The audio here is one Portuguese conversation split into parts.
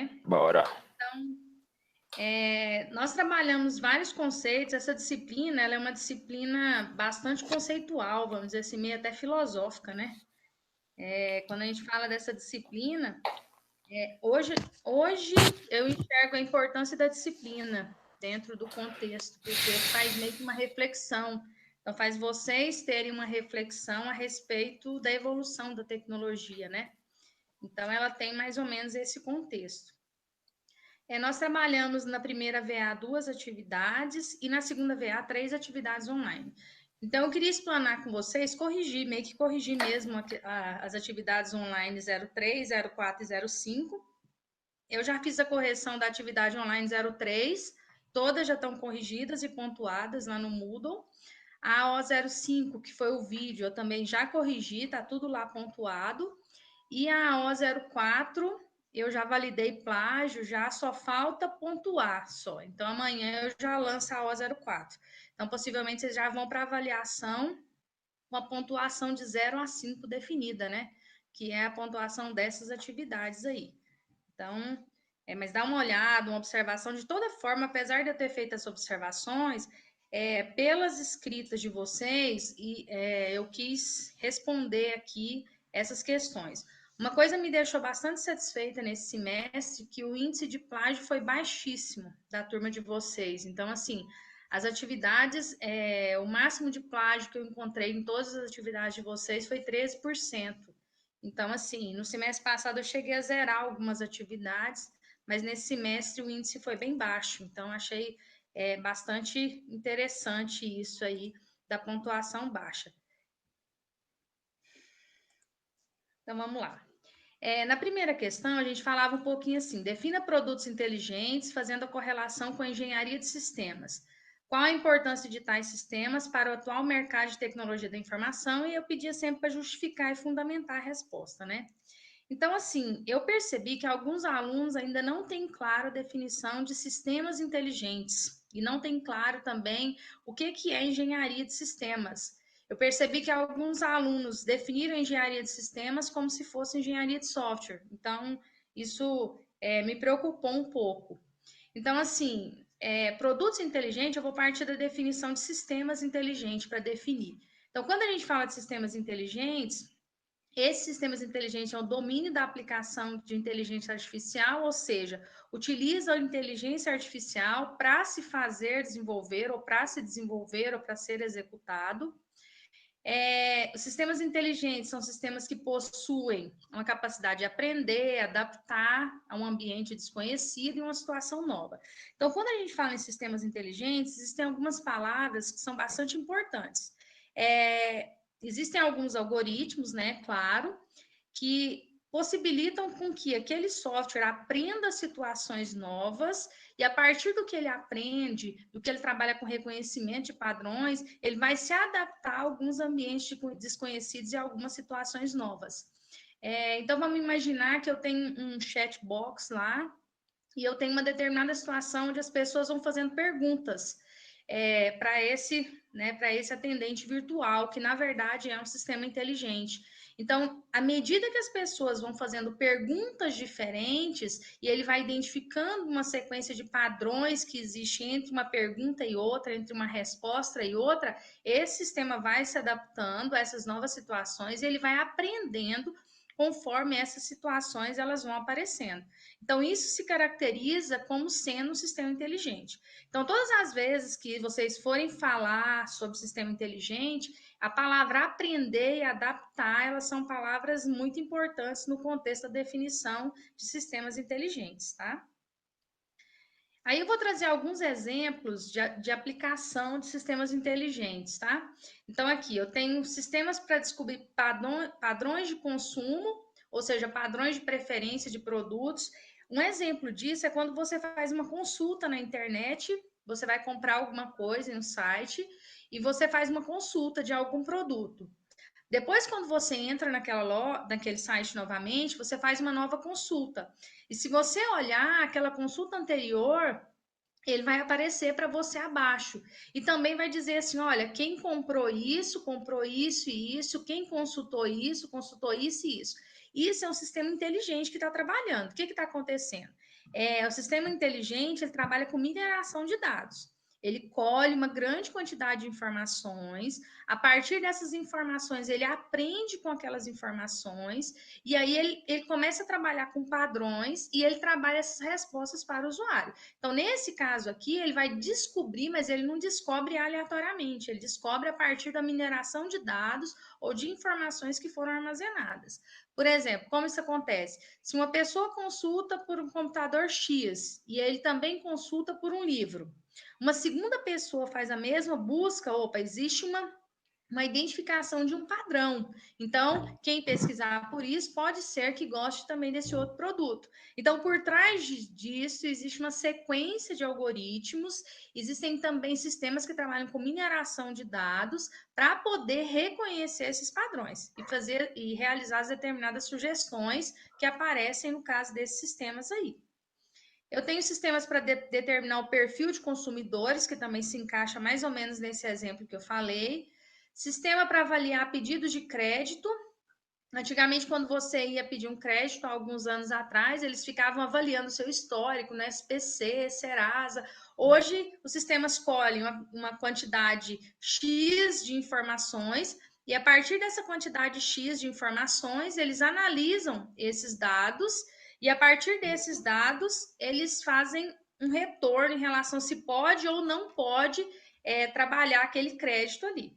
né? Bora. Então, nós trabalhamos vários conceitos. Essa disciplina, ela é uma disciplina bastante conceitual, vamos dizer assim, meio até filosófica, né? Quando a gente fala dessa disciplina, hoje eu enxergo a importância da disciplina dentro do contexto, porque faz meio que uma reflexão. Então, faz vocês terem uma reflexão a respeito da evolução da tecnologia, né? Então, ela tem mais ou menos esse contexto. Nós trabalhamos na primeira VA 2 atividades e na segunda VA 3 atividades online. Então, eu queria explanar com vocês, meio que corrigir mesmo as atividades online 03, 04 e 05. Eu já fiz a correção da atividade online 03, todas já estão corrigidas e pontuadas lá no Moodle. A O05, que foi o vídeo, eu também já corrigi, está tudo lá pontuado. E a O04, eu já validei plágio, já só falta pontuar só. Então, amanhã eu já lanço a O04. Então, possivelmente, vocês já vão para avaliação com a pontuação de 0 a 5 definida, né? Que é a pontuação dessas atividades aí. Então, mas dá uma olhada, uma observação. De toda forma, apesar de eu ter feito essas observações, pelas escritas de vocês, eu quis responder aqui essas questões. Uma coisa me deixou bastante satisfeita nesse semestre, que o índice de plágio foi baixíssimo da turma de vocês. Então, assim, as atividades, o máximo de plágio que eu encontrei em todas as atividades de vocês foi 13%. Então, assim, no semestre passado eu cheguei a zerar algumas atividades, mas nesse semestre o índice foi bem baixo. Então, achei bastante interessante isso aí da pontuação baixa. Então, vamos lá. Na primeira questão, a gente falava um pouquinho assim: defina produtos inteligentes fazendo a correlação com a engenharia de sistemas. Qual a importância de tais sistemas para o atual mercado de tecnologia da informação? E eu pedia sempre para justificar e fundamentar a resposta, né? Então, assim, eu percebi que alguns alunos ainda não têm claro a definição de sistemas inteligentes e não têm claro também o que é engenharia de sistemas. Eu percebi que alguns alunos definiram engenharia de sistemas como se fosse engenharia de software. Então, isso me preocupou um pouco. Então, assim, produtos inteligentes, eu vou partir da definição de sistemas inteligentes para definir. Então, quando a gente fala de sistemas inteligentes, esses sistemas inteligentes é o domínio da aplicação de inteligência artificial, ou seja, utiliza a inteligência artificial para se fazer desenvolver, ou para se desenvolver, ou para ser executado. Os sistemas inteligentes são sistemas que possuem uma capacidade de aprender, adaptar a um ambiente desconhecido e uma situação nova. Então, quando a gente fala em sistemas inteligentes, existem algumas palavras que são bastante importantes. Existem alguns algoritmos, né, claro, que possibilitam com que aquele software aprenda situações novas e a partir do que ele aprende, do que ele trabalha com reconhecimento de padrões, ele vai se adaptar a alguns ambientes desconhecidos e algumas situações novas. Então, vamos imaginar que eu tenho um chat box lá e eu tenho uma determinada situação onde as pessoas vão fazendo perguntas para esse atendente virtual, que na verdade é um sistema inteligente. Então, à medida que as pessoas vão fazendo perguntas diferentes e ele vai identificando uma sequência de padrões que existe entre uma pergunta e outra, entre uma resposta e outra, esse sistema vai se adaptando a essas novas situações e ele vai aprendendo conforme essas situações elas vão aparecendo. Então, isso se caracteriza como sendo um sistema inteligente. Então, todas as vezes que vocês forem falar sobre sistema inteligente, a palavra aprender e adaptar, elas são palavras muito importantes no contexto da definição de sistemas inteligentes, tá? Aí eu vou trazer alguns exemplos de aplicação de sistemas inteligentes, tá? Então, aqui eu tenho sistemas para descobrir padrões de consumo, ou seja, padrões de preferência de produtos. Um exemplo disso é quando você faz uma consulta na internet, você vai comprar alguma coisa em um site e você faz uma consulta de algum produto. Depois, quando você entra naquele site novamente, você faz uma nova consulta. E se você olhar aquela consulta anterior, ele vai aparecer para você abaixo. E também vai dizer assim: olha, quem comprou isso e isso, quem consultou isso e isso. Isso é um sistema inteligente que está trabalhando. O que está acontecendo? O sistema inteligente, ele trabalha com mineração de dados. Ele colhe uma grande quantidade de informações, a partir dessas informações, ele aprende com aquelas informações, e aí ele começa a trabalhar com padrões e ele trabalha essas respostas para o usuário. Então, nesse caso aqui, ele vai descobrir, mas ele não descobre aleatoriamente, ele descobre a partir da mineração de dados ou de informações que foram armazenadas. Por exemplo, como isso acontece? Se uma pessoa consulta por um computador X e ele também consulta por um livro, uma segunda pessoa faz a mesma busca, opa, existe uma identificação de um padrão. Então, quem pesquisar por isso pode ser que goste também desse outro produto. Então, por trás disso, existe uma sequência de algoritmos, existem também sistemas que trabalham com mineração de dados para poder reconhecer esses padrões e fazer e realizar as determinadas sugestões que aparecem no caso desses sistemas aí. Eu tenho sistemas para determinar o perfil de consumidores, que também se encaixa mais ou menos nesse exemplo que eu falei. Sistema para avaliar pedidos de crédito. Antigamente, quando você ia pedir um crédito, há alguns anos atrás, eles ficavam avaliando o seu histórico no SPC, Serasa. Hoje, os sistemas colhem uma quantidade X de informações e, a partir dessa quantidade X de informações, eles analisam esses dados e, a partir desses dados, eles fazem um retorno em relação se pode ou não pode trabalhar aquele crédito ali.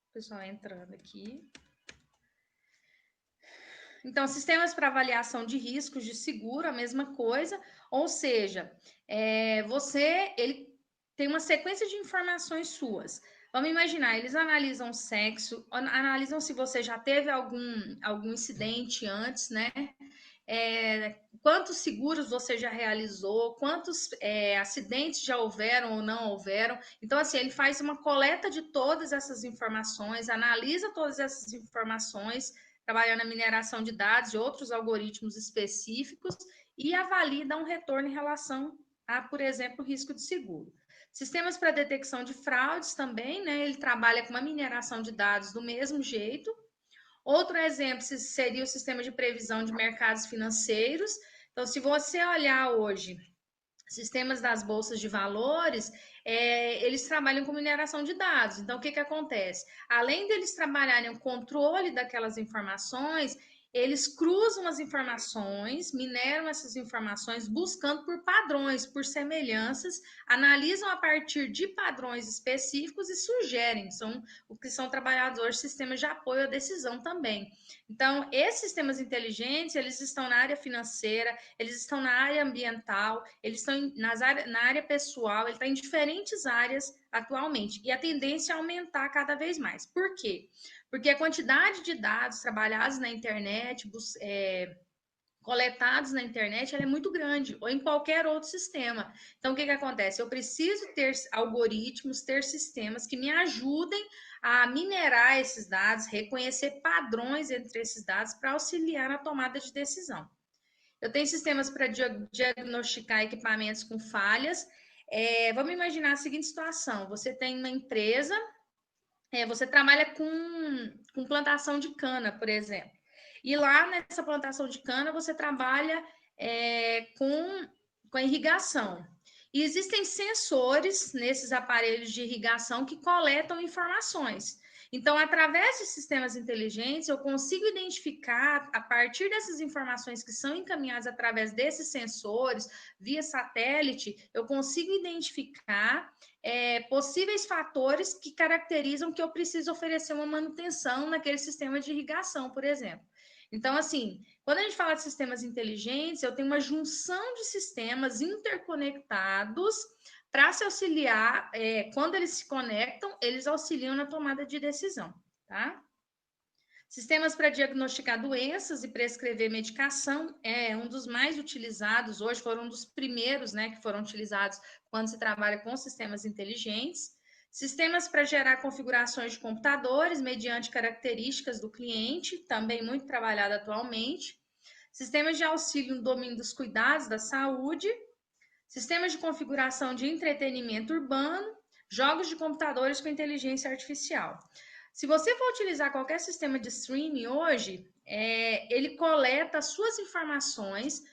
O pessoal entrando aqui. Então, sistemas para avaliação de riscos de seguro, a mesma coisa, ou seja, ele tem uma sequência de informações suas. Vamos imaginar, eles analisam o sexo, analisam se você já teve algum incidente antes, né? Quantos seguros você já realizou, quantos acidentes já houveram ou não houveram. Então, assim, ele faz uma coleta de todas essas informações, analisa todas essas informações, trabalhando na mineração de dados, de outros algoritmos específicos, e avalia e dá um retorno em relação a, por exemplo, o risco de seguro. Sistemas para detecção de fraudes também, né? Ele trabalha com uma mineração de dados do mesmo jeito. Outro exemplo seria o sistema de previsão de mercados financeiros. Então, se você olhar hoje sistemas das bolsas de valores, eles trabalham com mineração de dados. Então, o que acontece? Além deles trabalharem o controle daquelas informações, eles cruzam as informações, mineram essas informações, buscando por padrões, por semelhanças, analisam a partir de padrões específicos e sugerem. São o que são trabalhados hoje sistemas de apoio à decisão também. Então, esses sistemas inteligentes, eles estão na área financeira, eles estão na área ambiental, eles estão na área pessoal, ele está em diferentes áreas atualmente. E a tendência é aumentar cada vez mais. Por quê? Porque a quantidade de dados trabalhados na internet, coletados na internet, ela é muito grande, ou em qualquer outro sistema. Então, o que acontece? Eu preciso ter algoritmos, ter sistemas que me ajudem a minerar esses dados, reconhecer padrões entre esses dados para auxiliar na tomada de decisão. Eu tenho sistemas para diagnosticar equipamentos com falhas. Vamos imaginar a seguinte situação: você tem uma empresa, você trabalha com plantação de cana, por exemplo. E lá nessa plantação de cana, você trabalha com a irrigação. E existem sensores nesses aparelhos de irrigação que coletam informações. Então, através de sistemas inteligentes, eu consigo identificar, a partir dessas informações que são encaminhadas através desses sensores, via satélite, eu consigo identificar possíveis fatores que caracterizam que eu preciso oferecer uma manutenção naquele sistema de irrigação, por exemplo. Então, assim, quando a gente fala de sistemas inteligentes, eu tenho uma junção de sistemas interconectados para se auxiliar, quando eles se conectam, eles auxiliam na tomada de decisão, tá? Sistemas para diagnosticar doenças e prescrever medicação é um dos mais utilizados hoje, foram um dos primeiros, né, que foram utilizados quando se trabalha com sistemas inteligentes. Sistemas para gerar configurações de computadores mediante características do cliente, também muito trabalhado atualmente. Sistemas de auxílio no domínio dos cuidados da saúde. Sistemas de configuração de entretenimento urbano. Jogos de computadores com inteligência artificial. Se você for utilizar qualquer sistema de streaming hoje, ele coleta as suas informações.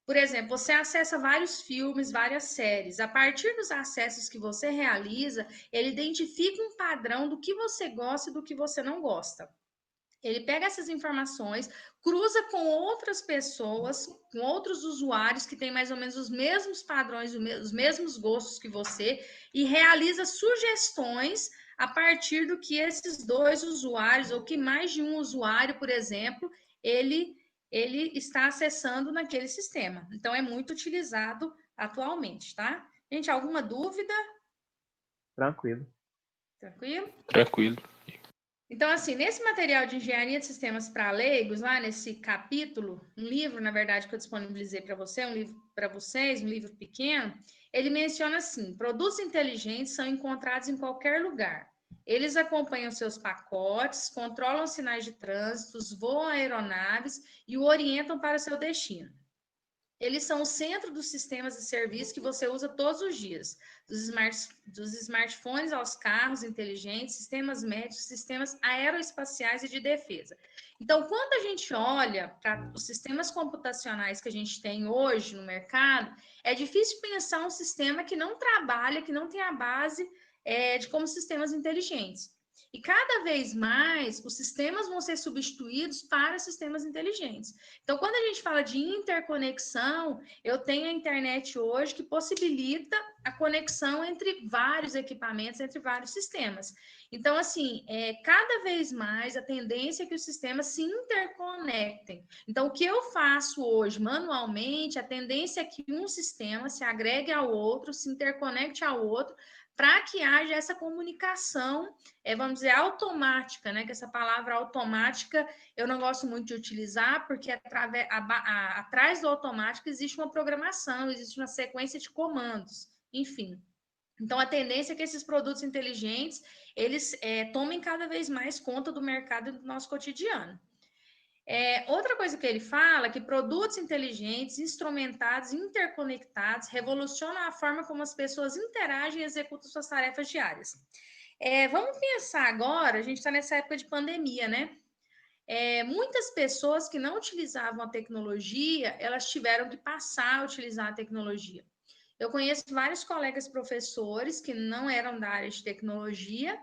Por exemplo, você acessa vários filmes, várias séries. A partir dos acessos que você realiza, ele identifica um padrão do que você gosta e do que você não gosta. Ele pega essas informações, cruza com outras pessoas, com outros usuários que têm mais ou menos os mesmos padrões, os mesmos gostos que você, e realiza sugestões a partir do que esses dois usuários, ou que mais de um usuário, por exemplo, ele está acessando naquele sistema. Então, é muito utilizado atualmente, tá? Gente, alguma dúvida? Tranquilo. Tranquilo? Tranquilo. Então, assim, nesse material de engenharia de sistemas para leigos, lá nesse capítulo, um livro, na verdade, que eu disponibilizei para você, um livro para vocês, um livro pequeno, ele menciona assim: produtos inteligentes são encontrados em qualquer lugar. Eles acompanham seus pacotes, controlam sinais de trânsito, voam aeronaves e o orientam para seu destino. Eles são o centro dos sistemas de serviço que você usa todos os dias, dos smartphones aos carros inteligentes, sistemas médicos, sistemas aeroespaciais e de defesa. Então, quando a gente olha para os sistemas computacionais que a gente tem hoje no mercado, é difícil pensar um sistema que não trabalha, que não tem a base de como sistemas inteligentes. E cada vez mais os sistemas vão ser substituídos para sistemas inteligentes. Então, quando a gente fala de interconexão, eu tenho a internet hoje que possibilita a conexão entre vários equipamentos, entre vários sistemas. Então, assim, cada vez mais a tendência é que os sistemas se interconectem. Então, o que eu faço hoje manualmente, a tendência é que um sistema se agregue ao outro, se interconecte ao outro, para que haja essa comunicação, vamos dizer, automática, né? Que essa palavra automática eu não gosto muito de utilizar, porque atrás do automático existe uma programação, existe uma sequência de comandos, enfim. Então, a tendência é que esses produtos inteligentes, eles tomem cada vez mais conta do mercado e do nosso cotidiano. Outra coisa que ele fala é que produtos inteligentes, instrumentados, interconectados, revolucionam a forma como as pessoas interagem e executam suas tarefas diárias. Vamos pensar agora, a gente está nessa época de pandemia, né? Muitas pessoas que não utilizavam a tecnologia, elas tiveram que passar a utilizar a tecnologia. Eu conheço vários colegas professores que não eram da área de tecnologia,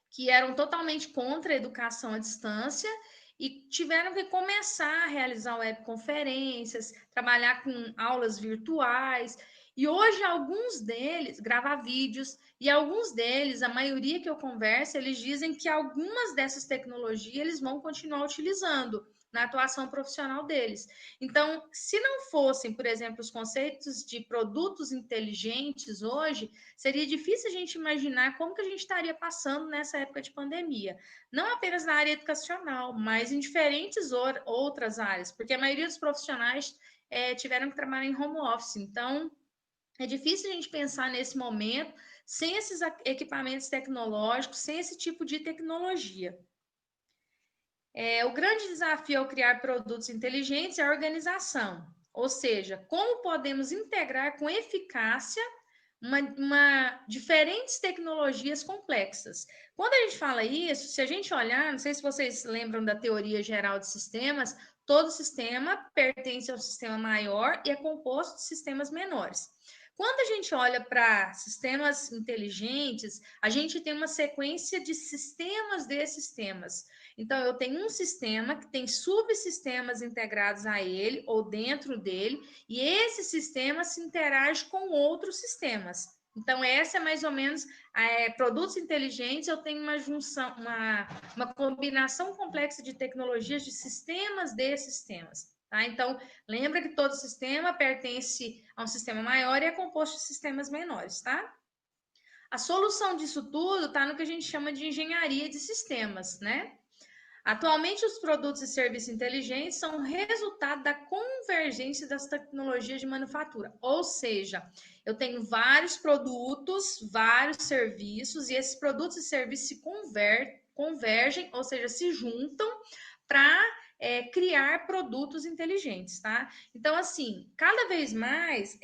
que eram totalmente contra a educação à distância e tiveram que começar a realizar webconferências, trabalhar com aulas virtuais. E hoje, alguns deles, gravar vídeos, e alguns deles, a maioria que eu converso, eles dizem que algumas dessas tecnologias eles vão continuar utilizando na atuação profissional deles. Então, se não fossem, por exemplo, os conceitos de produtos inteligentes hoje, seria difícil a gente imaginar como que a gente estaria passando nessa época de pandemia. Não apenas na área educacional, mas em diferentes outras áreas, porque a maioria dos profissionais tiveram que trabalhar em home office. Então, é difícil a gente pensar nesse momento sem esses equipamentos tecnológicos, sem esse tipo de tecnologia. O grande desafio ao criar produtos inteligentes é a organização, ou seja, como podemos integrar com eficácia diferentes tecnologias complexas. Quando a gente fala isso, se a gente olhar, não sei se vocês lembram da teoria geral de sistemas, todo sistema pertence ao sistema maior e é composto de sistemas menores. Quando a gente olha para sistemas inteligentes, a gente tem uma sequência de sistemas de sistemas. Então, eu tenho um sistema que tem subsistemas integrados a ele ou dentro dele, e esse sistema se interage com outros sistemas. Então, essa é mais ou menos produtos inteligentes. Eu tenho uma junção, uma combinação complexa de tecnologias de sistemas de sistemas. Tá? Então, lembra que todo sistema pertence a um sistema maior e é composto de sistemas menores, tá? A solução disso tudo está no que a gente chama de engenharia de sistemas, né? Atualmente, os produtos e serviços inteligentes são resultado da convergência das tecnologias de manufatura. Ou seja, eu tenho vários produtos, vários serviços, e esses produtos e serviços se convergem, ou seja, se juntam para criar produtos inteligentes, tá? Então, assim, cada vez mais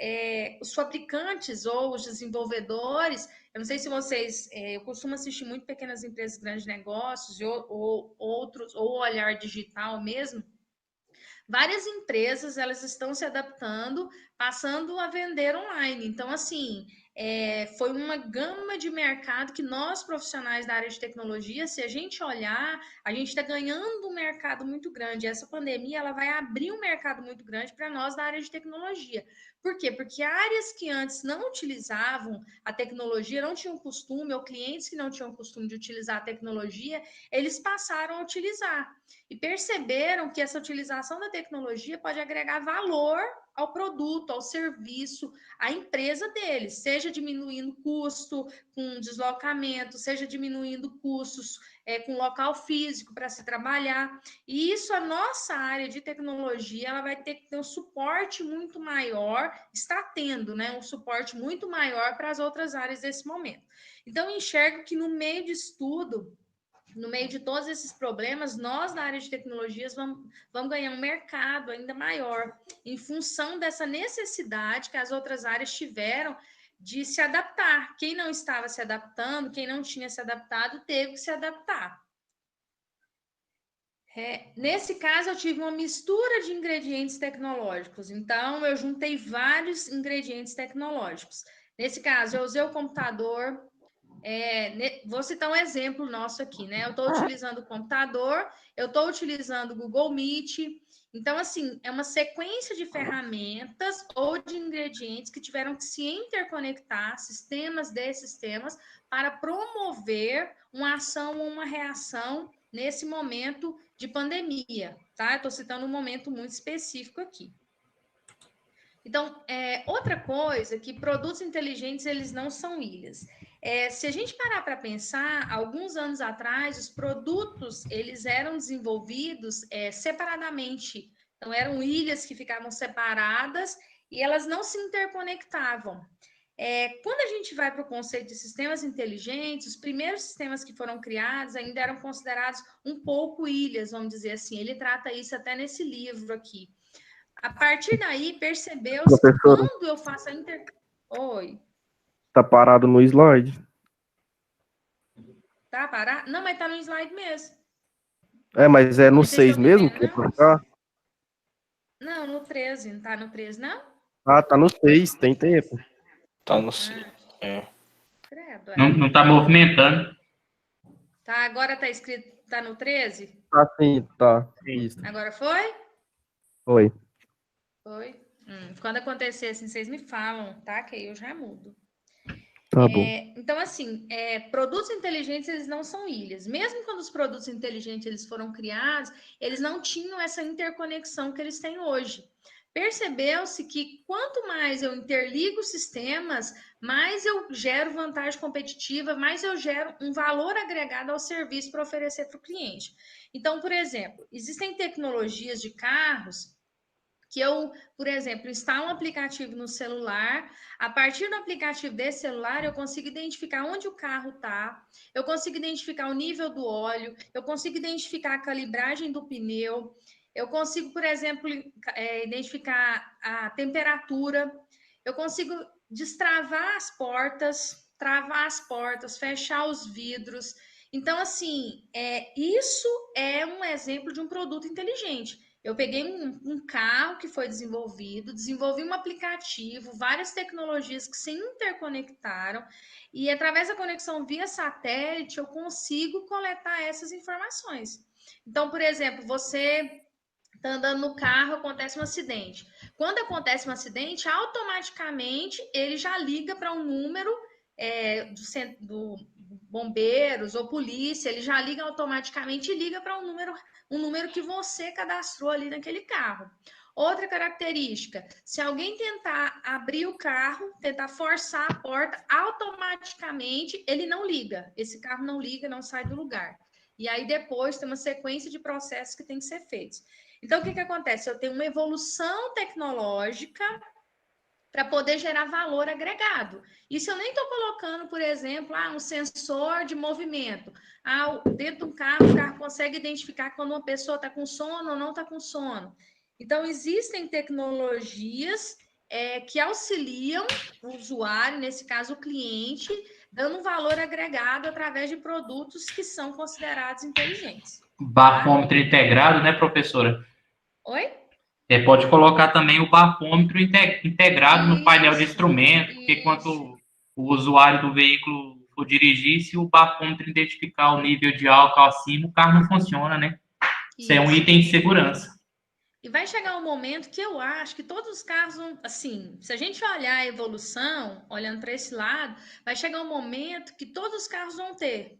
os fabricantes ou os desenvolvedores Eu não sei se vocês, eu costumo assistir muito Pequenas Empresas, Grandes Negócios, ou outros, ou Olhar Digital mesmo. Várias empresas elas estão se adaptando, passando a vender online. Então, assim, foi uma gama de mercado que nós, profissionais da área de tecnologia, se a gente olhar, a gente está ganhando um mercado muito grande. Essa pandemia ela vai abrir um mercado muito grande para nós da área de tecnologia. Por quê? Porque áreas que antes não utilizavam a tecnologia, não tinham costume, ou clientes que não tinham costume de utilizar a tecnologia, eles passaram a utilizar e perceberam que essa utilização da tecnologia pode agregar valor ao produto, ao serviço, à empresa deles, seja diminuindo custo com deslocamento, seja diminuindo custos com local físico para se trabalhar. E isso, a nossa área de tecnologia, ela vai ter que ter um suporte muito maior, está tendo, né, um suporte muito maior para as outras áreas desse momento. Então, eu enxergo que no meio de estudo, no meio de todos esses problemas, nós, na área de tecnologias, vamos ganhar um mercado ainda maior, em função dessa necessidade que as outras áreas tiveram de se adaptar. Quem não estava se adaptando, quem não tinha se adaptado, teve que se adaptar. Nesse caso, eu tive uma mistura de ingredientes tecnológicos. Então, eu juntei vários ingredientes tecnológicos. Nesse caso, eu usei o computador. Vou citar um exemplo nosso aqui, né? Eu estou utilizando o computador, eu estou utilizando o Google Meet. Então, assim, é uma sequência de ferramentas ou de ingredientes que tiveram que se interconectar, sistemas de sistemas, para promover uma ação ou uma reação nesse momento de pandemia, tá? Eu estou citando um momento muito específico aqui. Então, outra coisa que produtos inteligentes, eles não são ilhas. Se a gente parar para pensar, alguns anos atrás, os produtos, eles eram desenvolvidos separadamente. Então, eram ilhas que ficavam separadas e elas não se interconectavam. Quando a gente vai para o conceito de sistemas inteligentes, os primeiros sistemas que foram criados ainda eram considerados um pouco ilhas, vamos dizer assim. Ele trata isso até nesse livro aqui. A partir daí, percebeu-se que Professora, quando eu faço a Oi, tá parado no slide. tá parado? Não, mas tá no slide mesmo. Mas é no Mas vocês 6 estão me mesmo vendo, que é não? pra cá? Não, no 13, não tá no 13, não? Ah, tá no 6, tem tempo. Tá no C. Credo, Não tá movimentando. Tá, agora tá escrito, tá no 13? Tá sim, tá. Sim. Isso. Agora foi? Foi. Foi. Quando acontecer assim, vocês me falam, tá? Que aí eu já mudo. Tá bom. Então, assim, produtos inteligentes, eles não são ilhas. Mesmo quando os produtos inteligentes eles foram criados, eles não tinham essa interconexão que eles têm hoje. Percebeu-se que quanto mais eu interligo sistemas, mais eu gero vantagem competitiva, mais eu gero um valor agregado ao serviço para oferecer para o cliente. Então, por exemplo, existem tecnologias de carros que eu, por exemplo, instalo um aplicativo no celular, a partir do aplicativo desse celular, eu consigo identificar onde o carro está, eu consigo identificar o nível do óleo, eu consigo identificar a calibragem do pneu, eu consigo, por exemplo, identificar a temperatura, eu consigo destravar as portas, travar as portas, fechar os vidros. Então, assim, isso é um exemplo de um produto inteligente. Eu peguei um carro que foi desenvolvido, desenvolvi um aplicativo, várias tecnologias que se interconectaram, e através da conexão via satélite eu consigo coletar essas informações. Então, por exemplo, você está andando no carro, acontece um acidente. Quando acontece um acidente, automaticamente ele já liga para um número do bombeiros ou polícia, ele já liga automaticamente e liga para um número que você cadastrou ali naquele carro. Outra característica, se alguém tentar abrir o carro, tentar forçar a porta, automaticamente ele não liga. Esse carro não liga, não sai do lugar. E aí depois tem uma sequência de processos que tem que ser feitos. Então, o que acontece? Eu tenho uma evolução tecnológica para poder gerar valor agregado. Isso eu nem estou colocando, por exemplo, um sensor de movimento. Dentro do carro, o carro consegue identificar quando uma pessoa está com sono ou não está com sono. Então, existem tecnologias que auxiliam o usuário, nesse caso o cliente, dando um valor agregado através de produtos que são considerados inteligentes. Bafômetro integrado, né, professora? Oi? Pode colocar também o bafômetro integrado no painel de instrumento, porque Isso. quando o usuário do veículo for dirigir, se o bafômetro identificar o nível de álcool acima, o carro não funciona, né? Isso é um item de segurança. E vai chegar um momento que eu acho que todos os carros vão, assim, se a gente olhar a evolução, olhando para esse lado, vai chegar um momento que todos os carros vão ter.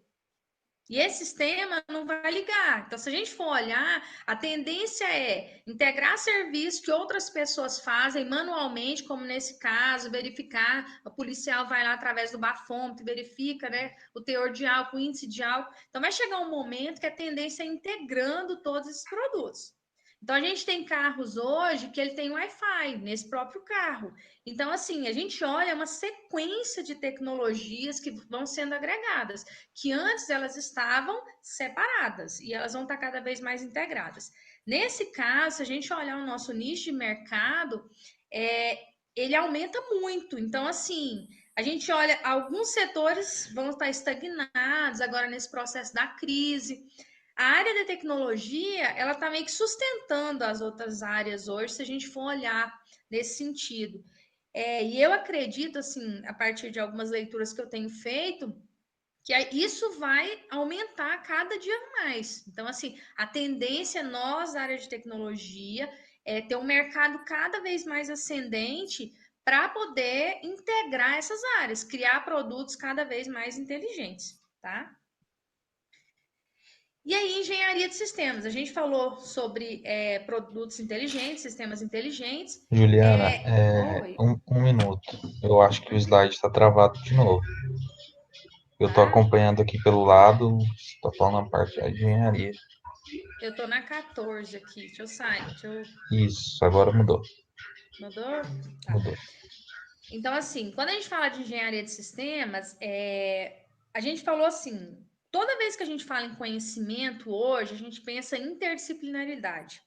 E esse sistema não vai ligar. Então, se a gente for olhar, a tendência é integrar serviços que outras pessoas fazem manualmente, como nesse caso, verificar, o policial vai lá através do bafômetro, verifica, né, o teor de álcool, o índice de álcool. Então, vai chegar um momento que a tendência é integrando todos esses produtos. Então, a gente tem carros hoje que ele tem Wi-Fi nesse próprio carro. Então, assim, a gente olha uma sequência de tecnologias que vão sendo agregadas, que antes elas estavam separadas e elas vão estar cada vez mais integradas. Nesse caso, se a gente olhar o nosso nicho de mercado, ele aumenta muito. Então, assim, a gente olha, alguns setores vão estar estagnados agora nesse processo da crise. A área da tecnologia, ela está meio que sustentando as outras áreas hoje, se a gente for olhar nesse sentido. E eu acredito, assim, a partir de algumas leituras que eu tenho feito, que isso vai aumentar cada dia mais. Então, assim, a tendência nós, da área de tecnologia, é ter um mercado cada vez mais ascendente para poder integrar essas áreas, criar produtos cada vez mais inteligentes, tá? E aí, engenharia de sistemas. A gente falou sobre produtos inteligentes, sistemas inteligentes. Juliana, Oi, um minuto. Eu acho que o slide está travado de novo. Eu estou tá? acompanhando aqui pelo lado, estou falando a parte da engenharia. Eu tô na 14 aqui. Deixa eu sair. Isso, agora mudou. Mudou? Tá. Mudou. Então, assim, quando a gente fala de engenharia de sistemas, a gente falou assim: toda vez que a gente fala em conhecimento hoje, a gente pensa em interdisciplinaridade.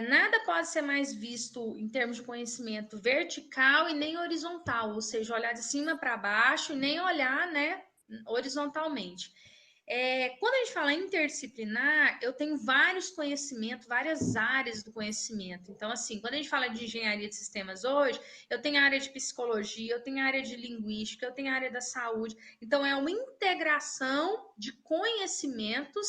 Nada pode ser mais visto em termos de conhecimento vertical e nem horizontal, ou seja, olhar de cima para baixo e nem olhar, né, horizontalmente. Quando a gente fala interdisciplinar, eu tenho vários conhecimentos, várias áreas do conhecimento. Então, assim, quando a gente fala de engenharia de sistemas hoje, eu tenho a área de psicologia, eu tenho a área de linguística, eu tenho a área da saúde. Então, é uma integração de conhecimentos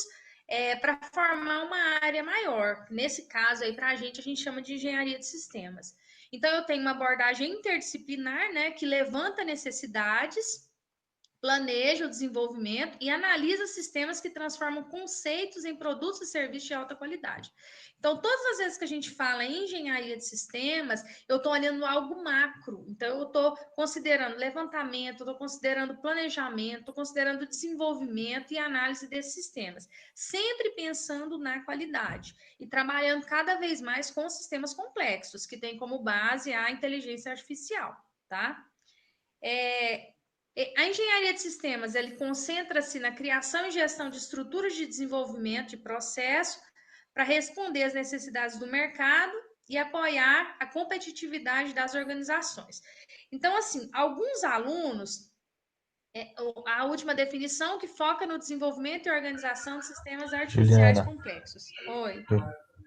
para formar uma área maior. Nesse caso aí, para a gente chama de engenharia de sistemas. Então, eu tenho uma abordagem interdisciplinar, né, que levanta necessidades, planeja o desenvolvimento e analisa sistemas que transformam conceitos em produtos e serviços de alta qualidade. Então, todas as vezes que a gente fala em engenharia de sistemas, eu estou olhando algo macro. Então, eu estou considerando levantamento, estou considerando planejamento, estou considerando desenvolvimento e análise desses sistemas, sempre pensando na qualidade e trabalhando cada vez mais com sistemas complexos, que têm como base a inteligência artificial, tá? A engenharia de sistemas, ele concentra-se na criação e gestão de estruturas de desenvolvimento de processo para responder às necessidades do mercado e apoiar a competitividade das organizações. Então, assim, alguns alunos, a última definição que foca no desenvolvimento e organização de sistemas artificiais Juliana, complexos. Oi.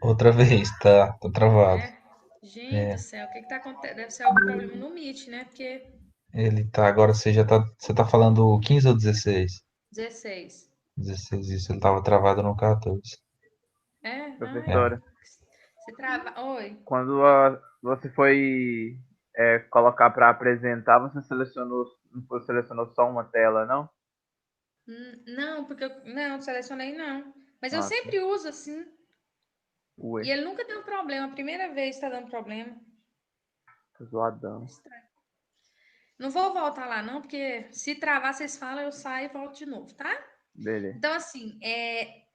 outra vez, tá travado. Gente do céu, o que está acontecendo? Deve ser algum problema no Meet, né? Porque Ele tá, agora você tá falando 15 ou 16? 16. 16, isso, ele tava travado no 14. Ai, Professora, se trava. Oi. quando você foi colocar para apresentar, você não selecionou só uma tela, não? Não, porque eu não selecionei não. Mas eu Ah, tá. sempre uso assim. Ué, E ele nunca deu problema. A primeira vez está dando problema. tô zoadão. Estranho. Não vou voltar lá não, porque se travar vocês falam, eu saio e volto de novo, tá? Beleza. Então assim,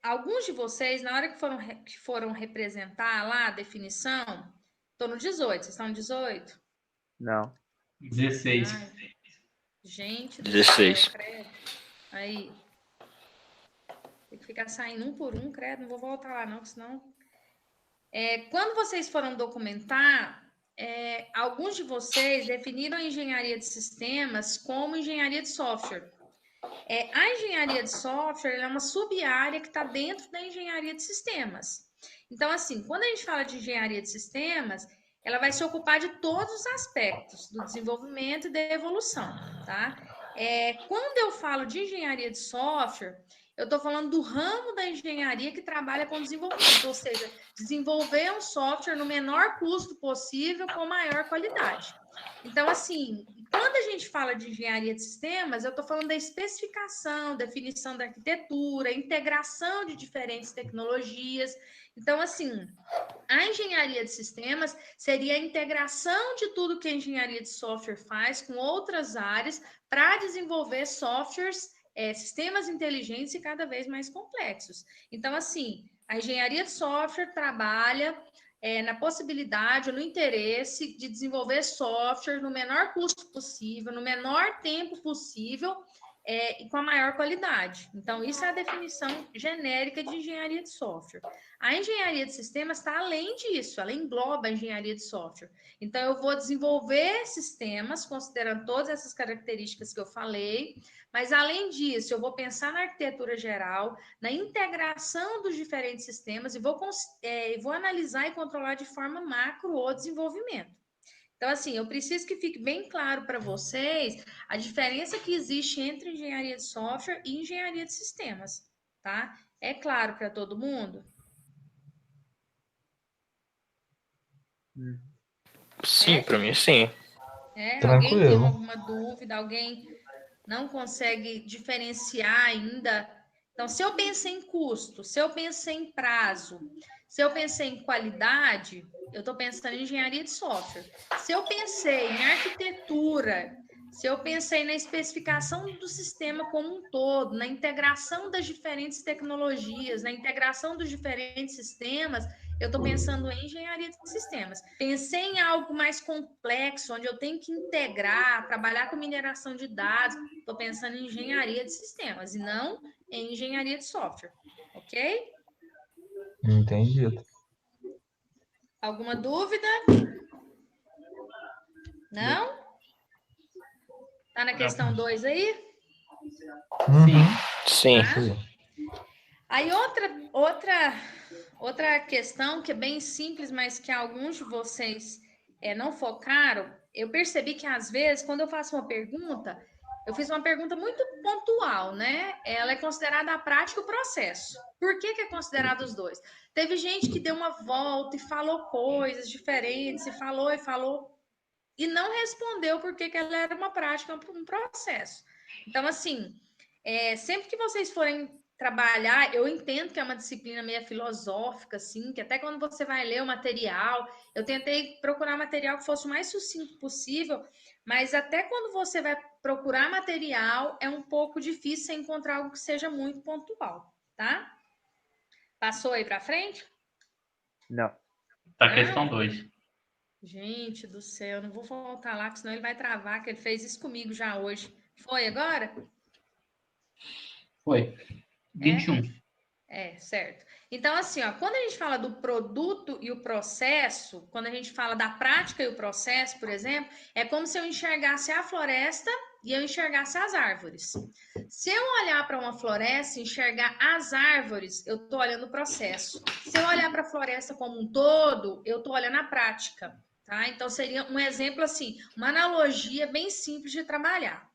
alguns de vocês na hora que foram representar lá a definição, tô no 18. Vocês estão no 18? Não. 16. Ai, gente do céu, 16. credo. Aí, tem que ficar saindo um por um, credo. Não vou voltar lá não, senão quando vocês foram documentar, alguns de vocês definiram a engenharia de sistemas como engenharia de software. A engenharia de software é uma sub-área que está dentro da engenharia de sistemas. Então, assim, quando a gente fala de engenharia de sistemas, ela vai se ocupar de todos os aspectos do desenvolvimento e da evolução, tá? Quando eu falo de engenharia de software, eu estou falando do ramo da engenharia que trabalha com desenvolvimento, ou seja, desenvolver um software no menor custo possível com maior qualidade. Então, assim, quando a gente fala de engenharia de sistemas, eu estou falando da especificação, definição da arquitetura, integração de diferentes tecnologias. Então, assim, a engenharia de sistemas seria a integração de tudo que a engenharia de software faz com outras áreas para desenvolver softwares, sistemas inteligentes e cada vez mais complexos. Então, assim, a engenharia de software trabalha na possibilidade, no interesse de desenvolver software no menor custo possível, no menor tempo possível e com a maior qualidade. Então, isso é a definição genérica de engenharia de software. A engenharia de sistemas está além disso, ela engloba a engenharia de software. Então, eu vou desenvolver sistemas, considerando todas essas características que eu falei, mas, além disso, eu vou pensar na arquitetura geral, na integração dos diferentes sistemas e vou analisar e controlar de forma macro o desenvolvimento. Então, assim, eu preciso que fique bem claro para vocês a diferença que existe entre engenharia de software e engenharia de sistemas, tá? É claro para todo mundo? Sim, para mim sim. Alguém tem Tranquilo. alguma dúvida? Alguém não consegue diferenciar ainda? Então, se eu pensei em custo, se eu pensei em prazo, se eu pensei em qualidade, eu estou pensando em engenharia de software. Se eu pensei em arquitetura, se eu pensei na especificação do sistema como um todo, na integração das diferentes tecnologias, na integração dos diferentes sistemas, eu estou pensando em engenharia de sistemas. Pensei em algo mais complexo, onde eu tenho que integrar, trabalhar com mineração de dados, estou pensando em engenharia de sistemas e não em engenharia de software, ok? Entendido. Alguma dúvida? Não? Tá na questão 2 aí? Sim. Aí outra questão que é bem simples, mas que alguns de vocês não focaram, eu percebi que às vezes, quando eu faço uma pergunta, eu fiz uma pergunta muito pontual, né? Ela é considerada a prática e o processo. Por que é considerado os dois? Teve gente que deu uma volta e falou coisas diferentes, e falou e não respondeu por que ela era uma prática, um processo. Então, assim, sempre que vocês forem trabalhar, eu entendo que é uma disciplina meio filosófica, assim, que até quando você vai ler o material, eu tentei procurar material que fosse o mais sucinto possível, mas até quando você vai procurar material, é um pouco difícil você encontrar algo que seja muito pontual, tá? Passou aí para frente? Não. Tá, questão 2. Gente do céu, não vou voltar lá, porque senão ele vai travar, que ele fez isso comigo já hoje. Foi agora? Foi. 21. Certo. Então, assim, ó, quando a gente fala do produto e o processo, quando a gente fala da prática e o processo, por exemplo, é como se eu enxergasse a floresta e eu enxergasse as árvores. Se eu olhar para uma floresta e enxergar as árvores, eu estou olhando o processo. Se eu olhar para a floresta como um todo, eu estou olhando a prática. Tá? Então, seria um exemplo assim, uma analogia bem simples de trabalhar.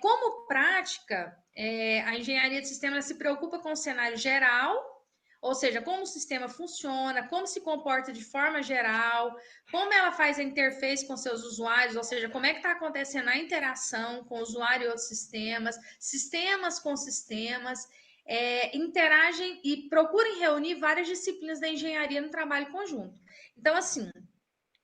Como prática, a engenharia de sistema se preocupa com o cenário geral, ou seja, como o sistema funciona, como se comporta de forma geral, como ela faz a interface com seus usuários, ou seja, como é que está acontecendo a interação com o usuário e outros sistemas, sistemas com sistemas, interagem e procurem reunir várias disciplinas da engenharia no trabalho conjunto. Então, assim,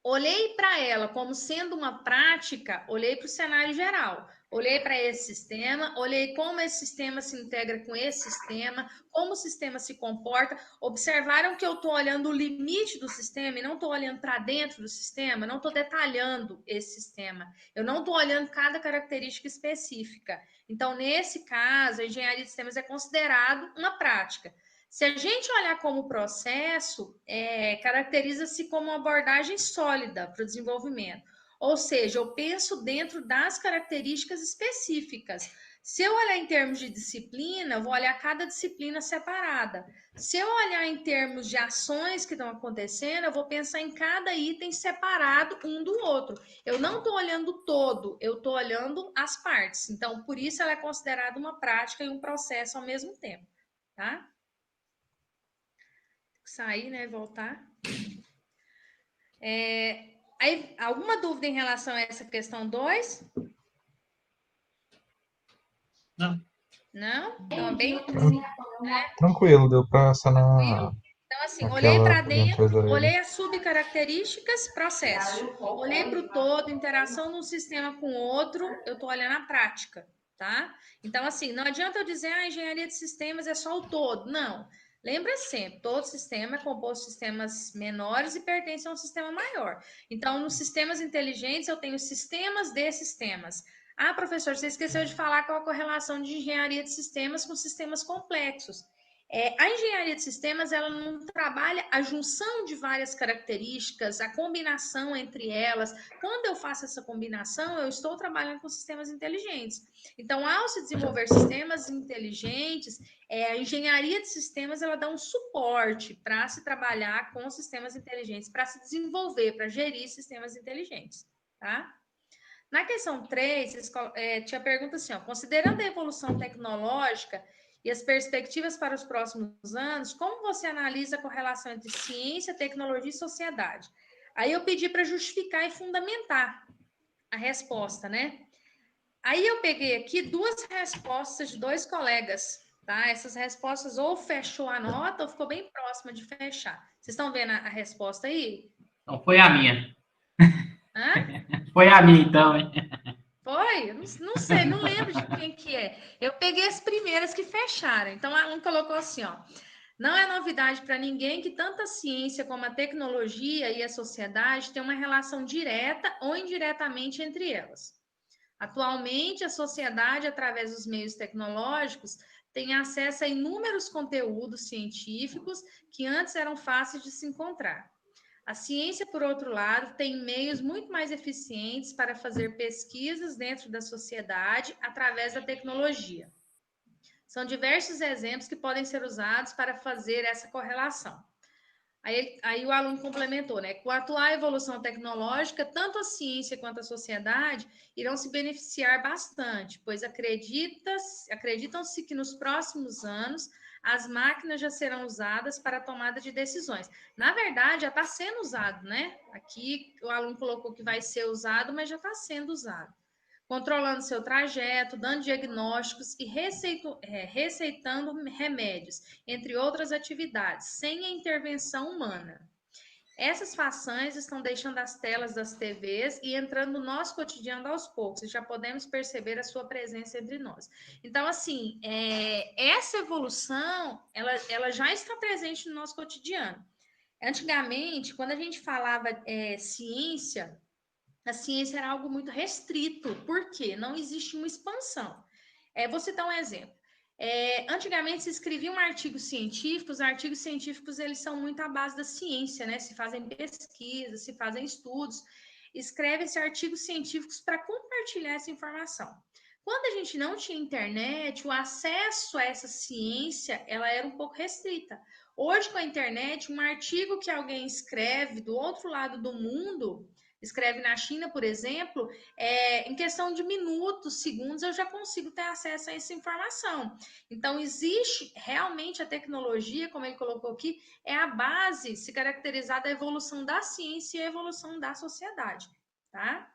olhei para ela como sendo uma prática, olhei para o cenário geral, olhei para esse sistema, olhei como esse sistema se integra com esse sistema, como o sistema se comporta. Observaram que eu estou olhando o limite do sistema e não estou olhando para dentro do sistema, não estou detalhando esse sistema, eu não estou olhando cada característica específica. Então, nesse caso, a engenharia de sistemas é considerado uma prática. Se a gente olhar como processo, caracteriza-se como uma abordagem sólida para o desenvolvimento. Ou seja, eu penso dentro das características específicas. Se eu olhar em termos de disciplina, eu vou olhar cada disciplina separada. Se eu olhar em termos de ações que estão acontecendo, eu vou pensar em cada item separado um do outro. Eu não estou olhando o todo, eu estou olhando as partes. Então, por isso ela é considerada uma prática e um processo ao mesmo tempo, tá? Sair, né? Voltar. Aí, alguma dúvida em relação a essa questão 2? Não. Não? Então, bem. Tranquilo, deu pra sanar Então, assim, olhei para alguma dentro, coisa aí. olhei as subcaracterísticas, processo. Olhei para o todo, interação de um sistema com o outro, eu estou olhando a prática, tá? Então, assim, não adianta eu dizer, engenharia de sistemas é só o todo. Não. Lembra sempre, todo sistema é composto de sistemas menores e pertence a um sistema maior. Então, nos sistemas inteligentes, eu tenho sistemas de sistemas. Ah, professor, você esqueceu de falar qual a correlação de engenharia de sistemas com sistemas complexos. A engenharia de sistemas ela não trabalha a junção de várias características, a combinação entre elas. Quando eu faço essa combinação, eu estou trabalhando com sistemas inteligentes. Então, ao se desenvolver sistemas inteligentes, a engenharia de sistemas ela dá um suporte para se trabalhar com sistemas inteligentes, para se desenvolver, para gerir sistemas inteligentes, tá? Na questão 3, tinha pergunta assim, considerando a evolução tecnológica e as perspectivas para os próximos anos, como você analisa a correlação entre ciência, tecnologia e sociedade? Aí eu pedi para justificar e fundamentar a resposta, né? Aí eu peguei aqui 2 respostas de 2 colegas, tá? Essas respostas ou fechou a nota ou ficou bem próxima de fechar. Vocês estão vendo a resposta aí? Então, foi a minha. Hã? Foi a minha, então, hein? Foi? Eu não sei, não lembro de quem que é. Eu peguei as primeiras que fecharam. Então, um colocou assim, não é novidade para ninguém que tanto a ciência como a tecnologia e a sociedade têm uma relação direta ou indiretamente entre elas. Atualmente, a sociedade, através dos meios tecnológicos, tem acesso a inúmeros conteúdos científicos que antes eram fáceis de se encontrar. A ciência, por outro lado, tem meios muito mais eficientes para fazer pesquisas dentro da sociedade através da tecnologia. São diversos exemplos que podem ser usados para fazer essa correlação. Aí o aluno complementou, né? Com a atual evolução tecnológica, tanto a ciência quanto a sociedade irão se beneficiar bastante, pois acreditam-se que nos próximos anos as máquinas já serão usadas para a tomada de decisões. Na verdade, já está sendo usado, né? Aqui o aluno colocou que vai ser usado, mas já está sendo usado. Controlando seu trajeto, dando diagnósticos e receitando remédios, entre outras atividades, sem a intervenção humana. Essas façanhas estão deixando as telas das TVs e entrando no nosso cotidiano aos poucos, e já podemos perceber a sua presença entre nós. Então, assim, essa evolução, ela já está presente no nosso cotidiano. Antigamente, quando a gente falava ciência, a ciência era algo muito restrito, porque não existe uma expansão. Vou citar um exemplo. Antigamente se escreviam artigos científicos, os artigos científicos eles são muito à base da ciência, né? Se fazem pesquisas, se fazem estudos, escrevem-se artigos científicos para compartilhar essa informação. Quando a gente não tinha internet, o acesso a essa ciência ela era um pouco restrita. Hoje, com a internet, um artigo que alguém escreve do outro lado do mundo, escreve na China, por exemplo, em questão de minutos, segundos, eu já consigo ter acesso a essa informação. Então, existe realmente a tecnologia, como ele colocou aqui, é a base se caracterizar da evolução da ciência e a evolução da sociedade, tá?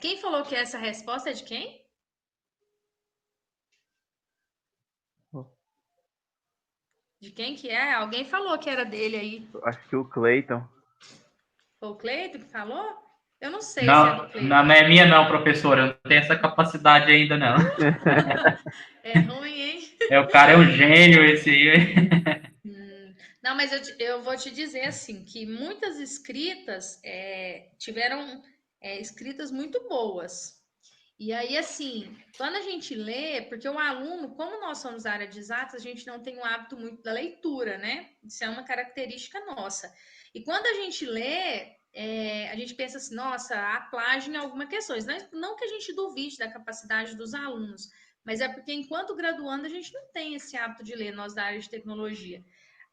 Quem falou que essa resposta é de quem? De quem que é? Alguém falou que era dele aí. Acho que o Cleiton. Foi o Cleito que falou? Eu não sei se é do Não, Cleito. não é minha, não, professora. Eu não tenho essa capacidade ainda, não. É ruim, hein? O cara é um gênio, esse aí. Não, mas eu vou te dizer assim, que muitas escritas tiveram escritas muito boas. E aí, assim, quando a gente lê, porque o aluno, como nós somos da área de exatas, a gente não tem o hábito muito da leitura, né? Isso é uma característica nossa. E quando a gente lê, a gente pensa assim, nossa, há plágio em algumas questões. Não que a gente duvide da capacidade dos alunos, mas é porque enquanto graduando a gente não tem esse hábito de ler, nós da área de tecnologia.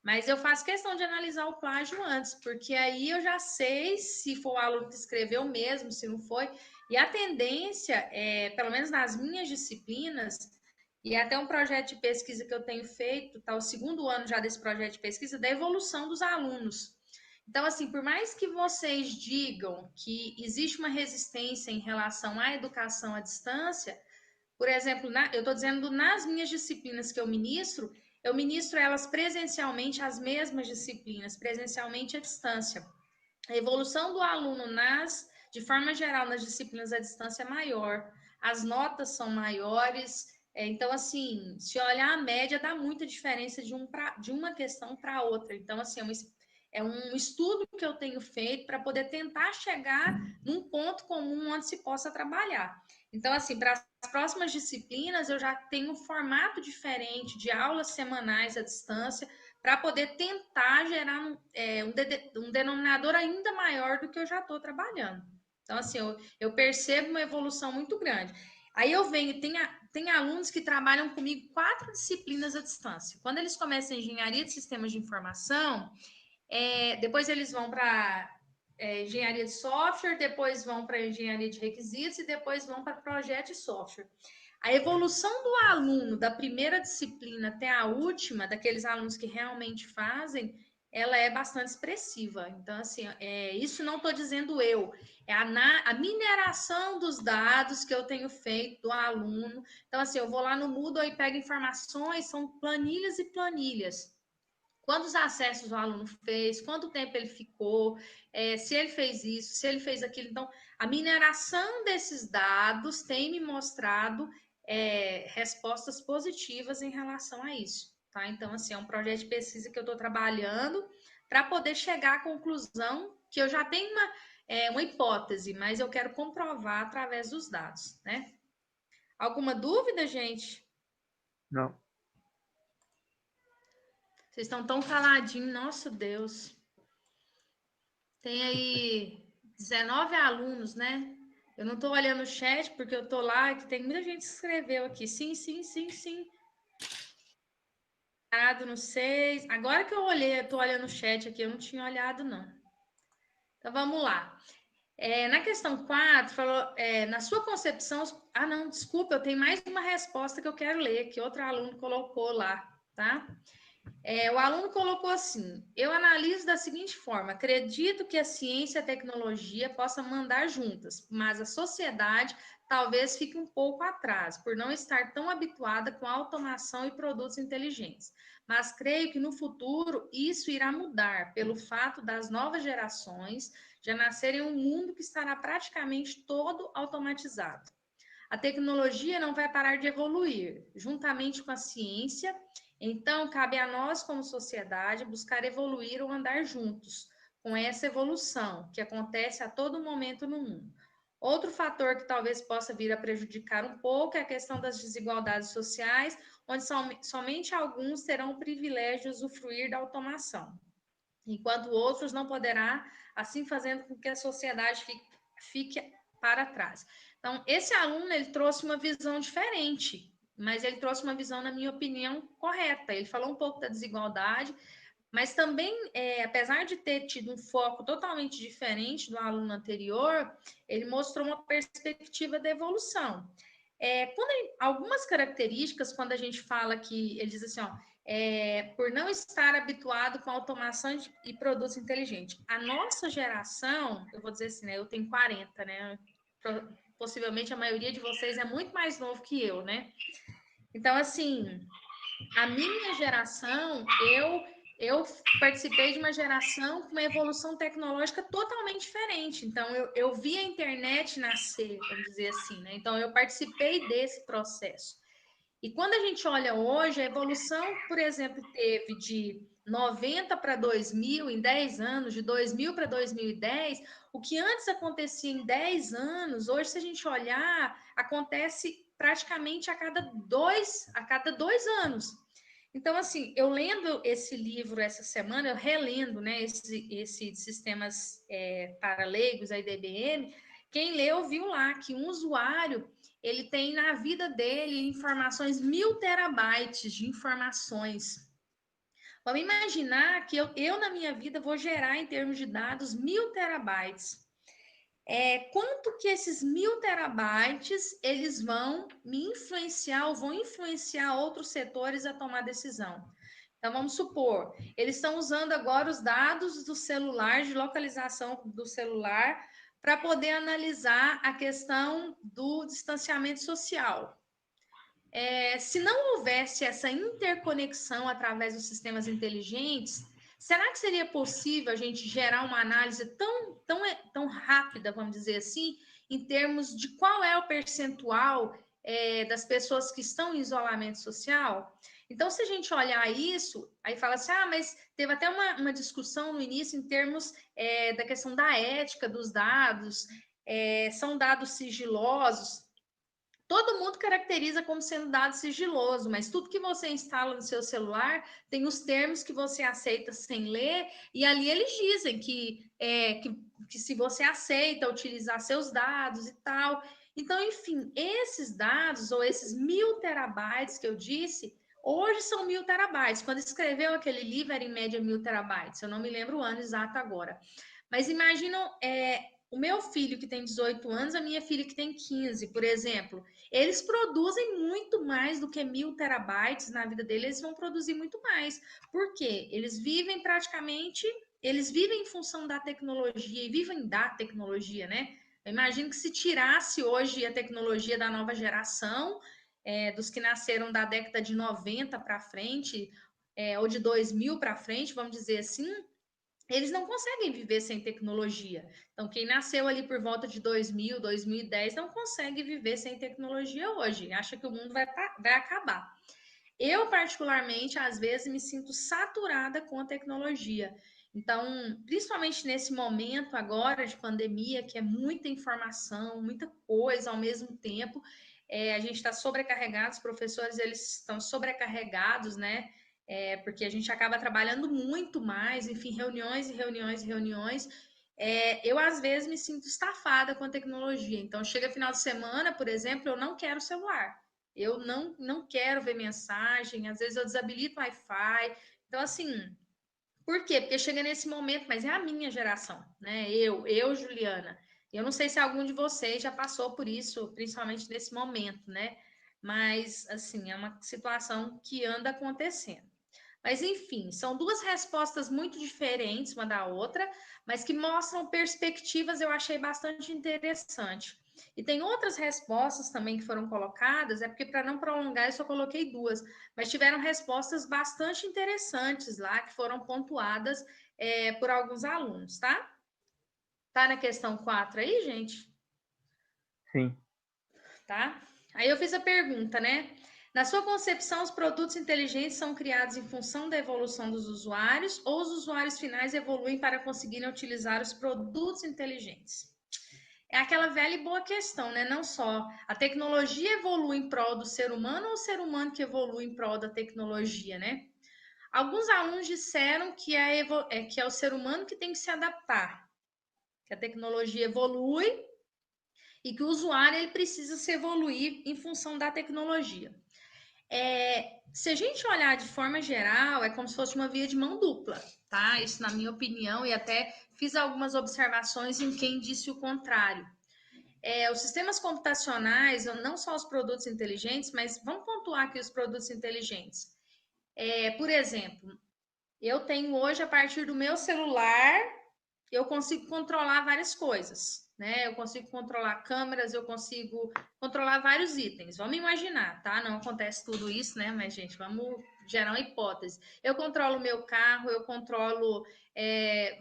Mas eu faço questão de analisar o plágio antes, porque aí eu já sei se foi o aluno que escreveu mesmo, se não foi. E a tendência, pelo menos nas minhas disciplinas, e até um projeto de pesquisa que eu tenho feito, tá o segundo ano já desse projeto de pesquisa, da evolução dos alunos. Então, assim, por mais que vocês digam que existe uma resistência em relação à educação à distância, por exemplo, eu estou dizendo nas minhas disciplinas que eu ministro elas presencialmente, as mesmas disciplinas, presencialmente à distância. A evolução do aluno de forma geral, nas disciplinas à distância é maior, as notas são maiores. Então, assim, se olhar a média, dá muita diferença de uma questão para outra. Então, assim, é um estudo que eu tenho feito para poder tentar chegar num ponto comum onde se possa trabalhar. Então, assim, para as próximas disciplinas, eu já tenho um formato diferente de aulas semanais à distância, para poder tentar gerar um denominador ainda maior do que eu já estou trabalhando. Então, assim, eu percebo uma evolução muito grande. Aí eu venho, tem alunos que trabalham comigo 4 disciplinas à distância. Quando eles começam a engenharia de sistemas de informação, depois eles vão para engenharia de software, depois vão para engenharia de requisitos e depois vão para projeto de software. A evolução do aluno da primeira disciplina até a última, daqueles alunos que realmente fazem, ela é bastante expressiva. Então, assim, isso não estou dizendo eu, é a mineração dos dados que eu tenho feito do aluno. Então, assim, eu vou lá no Moodle e pego informações, são planilhas e planilhas. Quantos acessos o aluno fez, quanto tempo ele ficou, se ele fez isso, se ele fez aquilo. Então, a mineração desses dados tem me mostrado respostas positivas em relação a isso. Tá? Então, assim, é um projeto de pesquisa que eu estou trabalhando para poder chegar à conclusão que eu já tenho uma hipótese, mas eu quero comprovar através dos dados. Né? Alguma dúvida, gente? Não. Vocês estão tão caladinhos, nosso Deus. Tem aí 19 alunos, né? Eu não estou olhando o chat porque eu estou lá, que tem muita gente que escreveu aqui. Sim, sim, sim, sim. Não sei. Agora que eu olhei, eu estou olhando o chat aqui, eu não tinha olhado, não. Então vamos lá. Na questão 4, falou, na sua concepção. Ah, não, desculpa, eu tenho mais uma resposta que eu quero ler, que outro aluno colocou lá, tá? O aluno colocou assim: eu analiso da seguinte forma: acredito que a ciência e a tecnologia possam andar juntas, mas a sociedade talvez fique um pouco atrás, por não estar tão habituada com a automação e produtos inteligentes. Mas creio que no futuro isso irá mudar, pelo fato das novas gerações já nascerem em um mundo que estará praticamente todo automatizado. A tecnologia não vai parar de evoluir, juntamente com a ciência. Então, cabe a nós, como sociedade, buscar evoluir ou andar juntos com essa evolução que acontece a todo momento no mundo. Outro fator que talvez possa vir a prejudicar um pouco é a questão das desigualdades sociais, onde somente alguns terão o privilégio de usufruir da automação, enquanto outros não poderá, assim fazendo com que a sociedade fique para trás. Então, esse aluno, ele trouxe uma visão diferente, mas ele trouxe uma visão, na minha opinião, correta. Ele falou um pouco da desigualdade, mas também, apesar de ter tido um foco totalmente diferente do aluno anterior, ele mostrou uma perspectiva da evolução. Algumas características, quando a gente fala que, ele diz assim, ó, por não estar habituado com automação e produtos inteligentes. A nossa geração, eu vou dizer assim, né, eu tenho 40, né, possivelmente a maioria de vocês é muito mais novo que eu, né? Então, assim, a minha geração, eu participei de uma geração com uma evolução tecnológica totalmente diferente. Então, eu vi a internet nascer, vamos dizer assim, né? Então, eu participei desse processo. E quando a gente olha hoje, a evolução, por exemplo, teve de 90 para 2000 em 10 anos, de 2000 para 2010, o que antes acontecia em 10 anos, hoje, se a gente olhar, acontece praticamente a cada dois anos. Então, assim, eu lendo esse livro essa semana, eu relendo, né, esse de sistemas para leigos, a IDBM, quem leu viu lá que um usuário, ele tem na vida dele informações 1000 terabytes de informações. Vamos imaginar que eu na minha vida vou gerar em termos de dados 1000 terabytes. Quanto que esses 1000 terabytes eles vão me influenciar ou vão influenciar outros setores a tomar decisão? Então, vamos supor, eles estão usando agora os dados do celular, de localização do celular, para poder analisar a questão do distanciamento social. Se não houvesse essa interconexão através dos sistemas inteligentes, será que seria possível a gente gerar uma análise tão rápida, vamos dizer assim, em termos de qual é o percentual das pessoas que estão em isolamento social? Então, se a gente olhar isso, aí fala assim, mas teve até uma discussão no início em termos da questão da ética dos dados, são dados sigilosos. Todo mundo caracteriza como sendo dado sigiloso, mas tudo que você instala no seu celular tem os termos que você aceita sem ler, e ali eles dizem que se você aceita utilizar seus dados e tal. Então, enfim, esses dados, ou esses 1000 terabytes que eu disse, hoje são 1000 terabytes. Quando escreveu aquele livro, era em média 1000 terabytes. Eu não me lembro o ano exato agora. Mas imaginam o meu filho que tem 18 anos, a minha filha que tem 15, por exemplo. Eles produzem muito mais do que 1000 terabytes na vida deles, eles vão produzir muito mais. Por quê? Eles vivem em função da tecnologia e vivem da tecnologia, né? Eu imagino que se tirasse hoje a tecnologia da nova geração, dos que nasceram da década de 90 para frente, ou de 2000 para frente, vamos dizer assim, eles não conseguem viver sem tecnologia. Então, quem nasceu ali por volta de 2000, 2010, não consegue viver sem tecnologia hoje. Acha que o mundo vai acabar. Eu, particularmente, às vezes me sinto saturada com a tecnologia. Então, principalmente nesse momento agora de pandemia, que é muita informação, muita coisa ao mesmo tempo, a gente está sobrecarregado, os professores eles estão sobrecarregados, né? Porque a gente acaba trabalhando muito mais, enfim, reuniões e reuniões e reuniões. Eu, às vezes, me sinto estafada com a tecnologia. Então, chega final de semana, por exemplo, eu não quero celular. Eu não quero ver mensagem, às vezes eu desabilito o Wi-Fi. Então, assim, por quê? Porque chega nesse momento, mas é a minha geração, né? Juliana. Eu não sei se algum de vocês já passou por isso, principalmente nesse momento, né? Mas, assim, é uma situação que anda acontecendo. Mas, enfim, são duas respostas muito diferentes uma da outra, mas que mostram perspectivas, eu achei bastante interessante. E tem outras respostas também que foram colocadas, porque para não prolongar eu só coloquei duas, mas tiveram respostas bastante interessantes lá, que foram pontuadas por alguns alunos, tá? Tá na questão 4 aí, gente? Sim. Tá? Aí eu fiz a pergunta, né? Na sua concepção, os produtos inteligentes são criados em função da evolução dos usuários ou os usuários finais evoluem para conseguirem utilizar os produtos inteligentes? É aquela velha e boa questão, né? Não só a tecnologia evolui em prol do ser humano ou o ser humano que evolui em prol da tecnologia, né? Alguns alunos disseram que é o ser humano que tem que se adaptar, que a tecnologia evolui e que o usuário ele precisa se evoluir em função da tecnologia. Se a gente olhar de forma geral, é como se fosse uma via de mão dupla, tá? Isso na minha opinião, e até fiz algumas observações em quem disse o contrário. Os sistemas computacionais, não só os produtos inteligentes, mas vamos pontuar aqui os produtos inteligentes. Por exemplo, eu tenho hoje, a partir do meu celular, eu consigo controlar várias coisas, né? Eu consigo controlar câmeras, eu consigo controlar vários itens. Vamos imaginar, tá? Não acontece tudo isso, né? Mas, gente, vamos gerar uma hipótese. Eu controlo o meu carro, eu controlo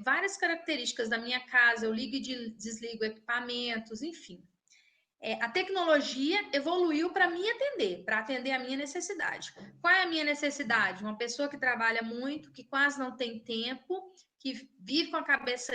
várias características da minha casa, eu ligo e desligo equipamentos, enfim. A tecnologia evoluiu para me atender, para atender a minha necessidade. Qual é a minha necessidade? Uma pessoa que trabalha muito, que quase não tem tempo, que vive com a cabeça,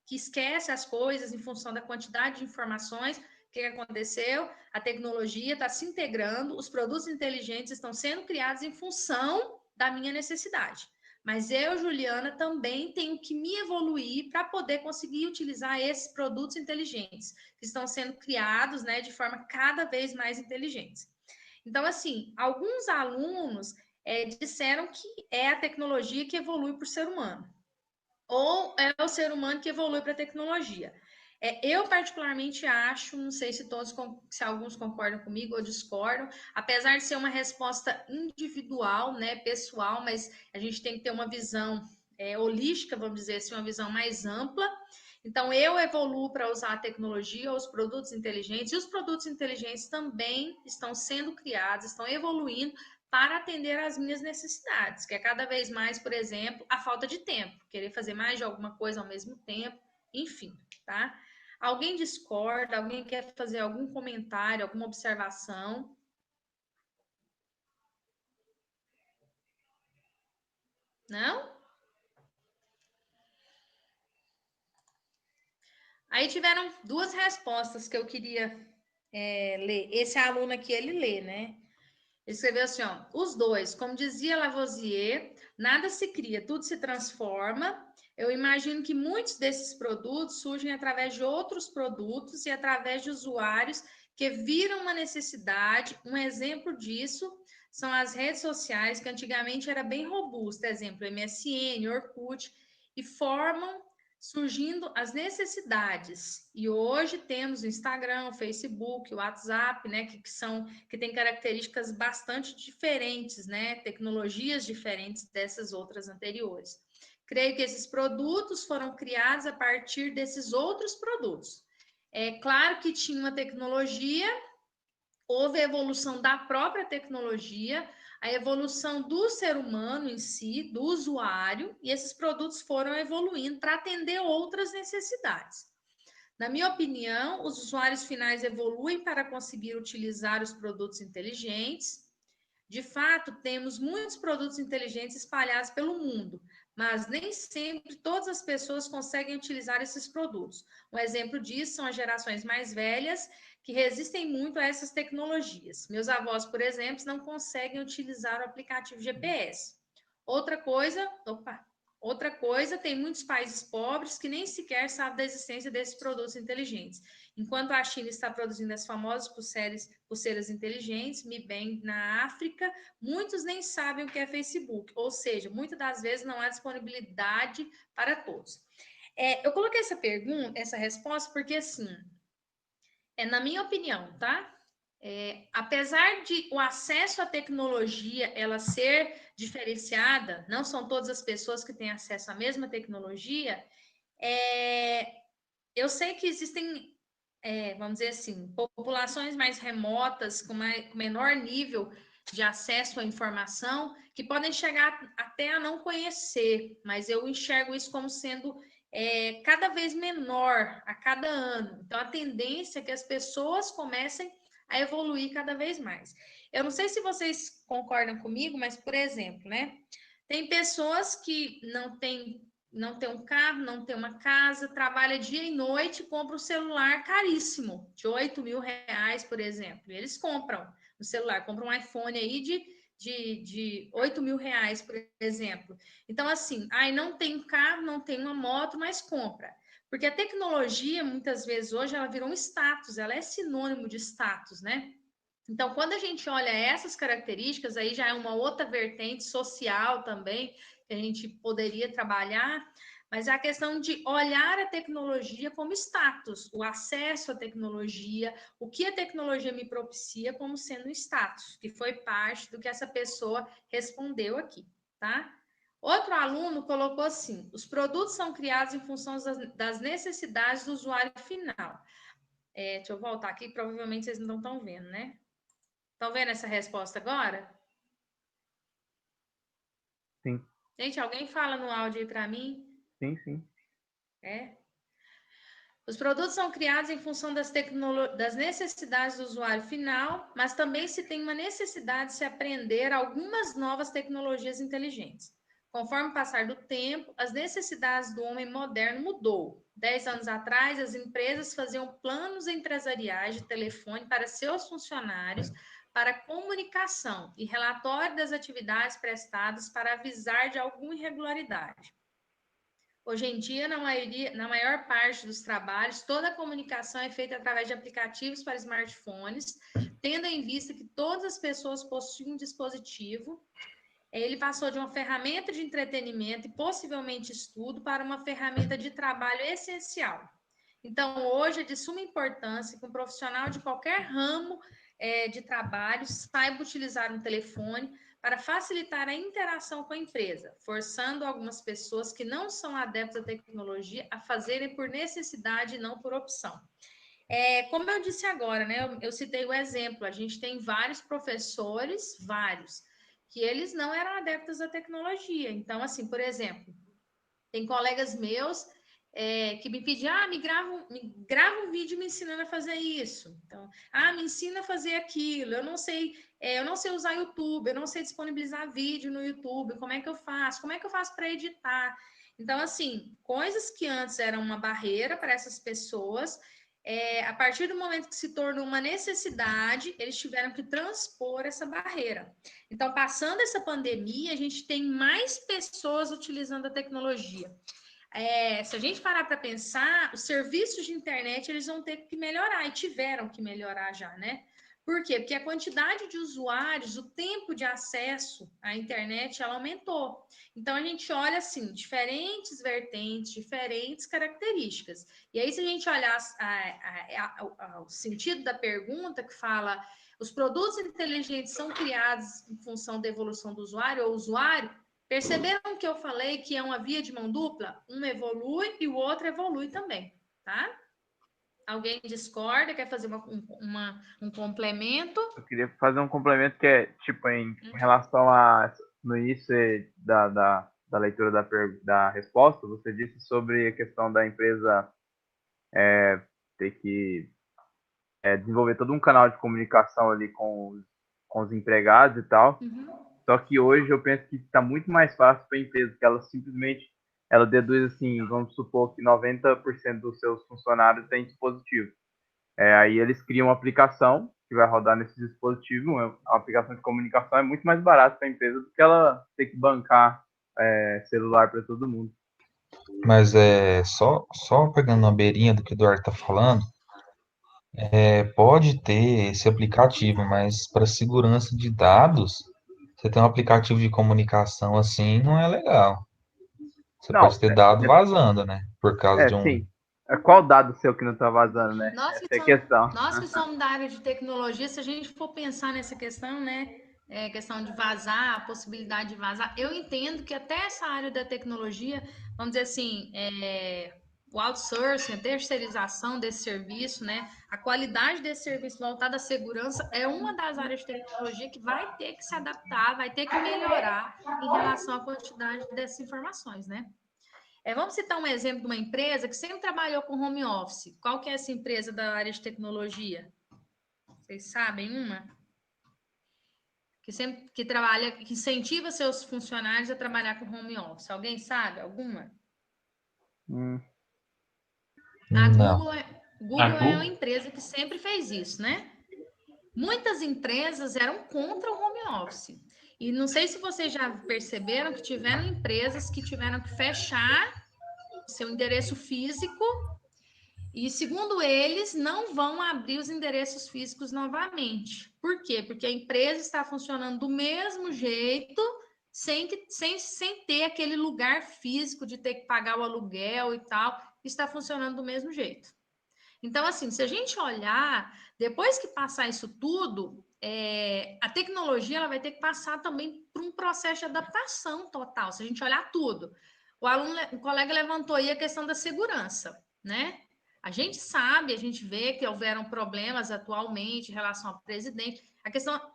que esquece as coisas em função da quantidade de informações. O que aconteceu? A tecnologia está se integrando, os produtos inteligentes estão sendo criados em função da minha necessidade. Mas eu, Juliana, também tenho que me evoluir para poder conseguir utilizar esses produtos inteligentes que estão sendo criados, né, de forma cada vez mais inteligentes. Então, assim, alguns alunos disseram que é a tecnologia que evolui para o ser humano, ou é o ser humano que evolui para a tecnologia. Eu particularmente acho, não sei se alguns concordam comigo ou discordam, apesar de ser uma resposta individual, né, pessoal, mas a gente tem que ter uma visão holística, vamos dizer assim, uma visão mais ampla. Então, eu evoluo para usar a tecnologia, os produtos inteligentes, e os produtos inteligentes também estão sendo criados, estão evoluindo para atender às minhas necessidades, que é cada vez mais, por exemplo, a falta de tempo, querer fazer mais de alguma coisa ao mesmo tempo, enfim, tá? Alguém discorda? Alguém quer fazer algum comentário, alguma observação? Não? Aí tiveram duas respostas que eu queria ler. Esse aluno aqui, ele lê, né? Ele escreveu assim, ó, os dois, como dizia Lavoisier, nada se cria, tudo se transforma. Eu imagino que muitos desses produtos surgem através de outros produtos e através de usuários que viram uma necessidade. Um exemplo disso são as redes sociais, que antigamente era bem robusta, exemplo, MSN, Orkut, e formam surgindo as necessidades. E hoje temos o Instagram, o Facebook, o WhatsApp, né, que tem características bastante diferentes, né, tecnologias diferentes dessas outras anteriores. Creio que esses produtos foram criados a partir desses outros produtos. É claro que tinha uma tecnologia, houve a evolução da própria tecnologia, a evolução do ser humano em si, do usuário, e esses produtos foram evoluindo para atender outras necessidades. Na minha opinião, os usuários finais evoluem para conseguir utilizar os produtos inteligentes. De fato, temos muitos produtos inteligentes espalhados pelo mundo, mas nem sempre todas as pessoas conseguem utilizar esses produtos. Um exemplo disso são as gerações mais velhas, que resistem muito a essas tecnologias. Meus avós, por exemplo, não conseguem utilizar o aplicativo GPS. Outra coisa, tem muitos países pobres que nem sequer sabem da existência desses produtos inteligentes. Enquanto a China está produzindo as famosas pulseiras inteligentes, Mi Band na África, muitos nem sabem o que é Facebook, ou seja, muitas das vezes não há disponibilidade para todos. Eu coloquei essa resposta, porque assim, na minha opinião, tá? Apesar de o acesso à tecnologia ela ser diferenciada, não são todas as pessoas que têm acesso à mesma tecnologia, eu sei que existem, vamos dizer assim, populações mais remotas, com menor nível de acesso à informação, que podem chegar até a não conhecer, mas eu enxergo isso como sendo cada vez menor a cada ano. Então, a tendência é que as pessoas comecem a evoluir cada vez mais. Eu não sei se vocês concordam comigo, mas, por exemplo, né? Tem pessoas que não têm um carro, não tem uma casa, trabalha dia e noite, compra um celular caríssimo, de 8.000 reais, por exemplo. E eles compram um celular, compram um iPhone aí de 8.000 reais, por exemplo. Então, assim, não tem um carro, não tem uma moto, mas compra. Porque a tecnologia, muitas vezes, hoje, ela virou um status, ela é sinônimo de status, né? Então, quando a gente olha essas características, aí já é uma outra vertente social também, que a gente poderia trabalhar, mas é a questão de olhar a tecnologia como status, o acesso à tecnologia, o que a tecnologia me propicia como sendo um status, que foi parte do que essa pessoa respondeu aqui, tá? Outro aluno colocou assim: os produtos são criados em função das necessidades do usuário final. Deixa eu voltar aqui, provavelmente vocês não estão vendo, né? Estão vendo essa resposta agora? Sim. Gente, alguém fala no áudio aí para mim? Sim, sim. É? Os produtos são criados em função das necessidades do usuário final, mas também se tem uma necessidade de se aprender algumas novas tecnologias inteligentes. Conforme o passar do tempo, as necessidades do homem moderno mudou. 10 anos atrás, as empresas faziam planos empresariais de telefone para seus funcionários para comunicação e relatório das atividades prestadas para avisar de alguma irregularidade. Hoje em dia, na maior parte dos trabalhos, toda a comunicação é feita através de aplicativos para smartphones, tendo em vista que todas as pessoas possuem um dispositivo. Ele passou de uma ferramenta de entretenimento e possivelmente estudo para uma ferramenta de trabalho essencial. Então, hoje é de suma importância que um profissional de qualquer ramo de trabalho saiba utilizar um telefone para facilitar a interação com a empresa, forçando algumas pessoas que não são adeptas à tecnologia a fazerem por necessidade e não por opção. Como eu disse agora, né? Eu citei o exemplo, a gente tem vários professores, que eles não eram adeptos à tecnologia. Então, assim, por exemplo, tem colegas meus que me pediam, me grava um vídeo me ensinando a fazer isso. Então, me ensina a fazer aquilo. Eu não sei usar YouTube, eu não sei disponibilizar vídeo no YouTube. Como é que eu faço? Como é que eu faço para editar? Então, assim, coisas que antes eram uma barreira para essas pessoas, a partir do momento que se tornou uma necessidade, eles tiveram que transpor essa barreira. Então, passando essa pandemia, a gente tem mais pessoas utilizando a tecnologia. Se a gente parar para pensar, os serviços de internet eles vão ter que melhorar, e tiveram que melhorar já, né? Por quê? Porque a quantidade de usuários, o tempo de acesso à internet, ela aumentou. Então, a gente olha, assim, diferentes vertentes, diferentes características. E aí, se a gente olhar o sentido da pergunta, que fala, os produtos inteligentes são criados em função da evolução do usuário, ou usuário, perceberam que eu falei que é uma via de mão dupla? Um evolui e o outro evolui também, tá? Alguém discorda, quer fazer um complemento? Eu queria fazer um complemento que é, tipo, em relação a, no início da leitura da resposta, você disse sobre a questão da empresa ter que desenvolver todo um canal de comunicação ali com os empregados e tal. Só que hoje eu penso que está muito mais fácil para a empresa, que ela simplesmente deduz assim, vamos supor que 90% dos seus funcionários têm dispositivo. Aí eles criam uma aplicação que vai rodar nesse dispositivo, uma aplicação de comunicação é muito mais barato para a empresa do que ela ter que bancar celular para todo mundo. Mas só pegando uma beirinha do que o Eduardo está falando, pode ter esse aplicativo, mas para segurança de dados, você tem um aplicativo de comunicação assim, não é legal. Você Não, pode ter dado vazando, né? Por causa de um. sim. Qual dado seu que não está vazando, né? Essa é a questão. Nós que somos da área de tecnologia, se a gente for pensar nessa questão, né? Questão de vazar, a possibilidade de vazar, eu entendo que até essa área da tecnologia, vamos dizer assim, o outsourcing, a terceirização desse serviço, né? A qualidade desse serviço voltado à segurança é uma das áreas de tecnologia que vai ter que se adaptar, vai ter que melhorar em relação à quantidade dessas informações, né? Vamos citar um exemplo de uma empresa que sempre trabalhou com home office. Qual que é essa empresa da área de tecnologia? Vocês sabem uma? Que trabalha, que incentiva seus funcionários a trabalhar com home office. Alguém sabe? Alguma? A Não. Google é uma empresa que sempre fez isso, né? Muitas empresas eram contra o home office. E não sei se vocês já perceberam que tiveram empresas que tiveram que fechar seu endereço físico e, segundo eles, não vão abrir os endereços físicos novamente. Por quê? Porque a empresa está funcionando do mesmo jeito, sem ter aquele lugar físico de ter que pagar o aluguel e tal, está funcionando do mesmo jeito. Então, assim, se a gente olhar, depois que passar isso tudo, a tecnologia ela vai ter que passar também por um processo de adaptação total, se a gente olhar tudo. O colega levantou aí a questão da segurança, né? A gente sabe, a gente vê que houveram problemas atualmente em relação ao presidente,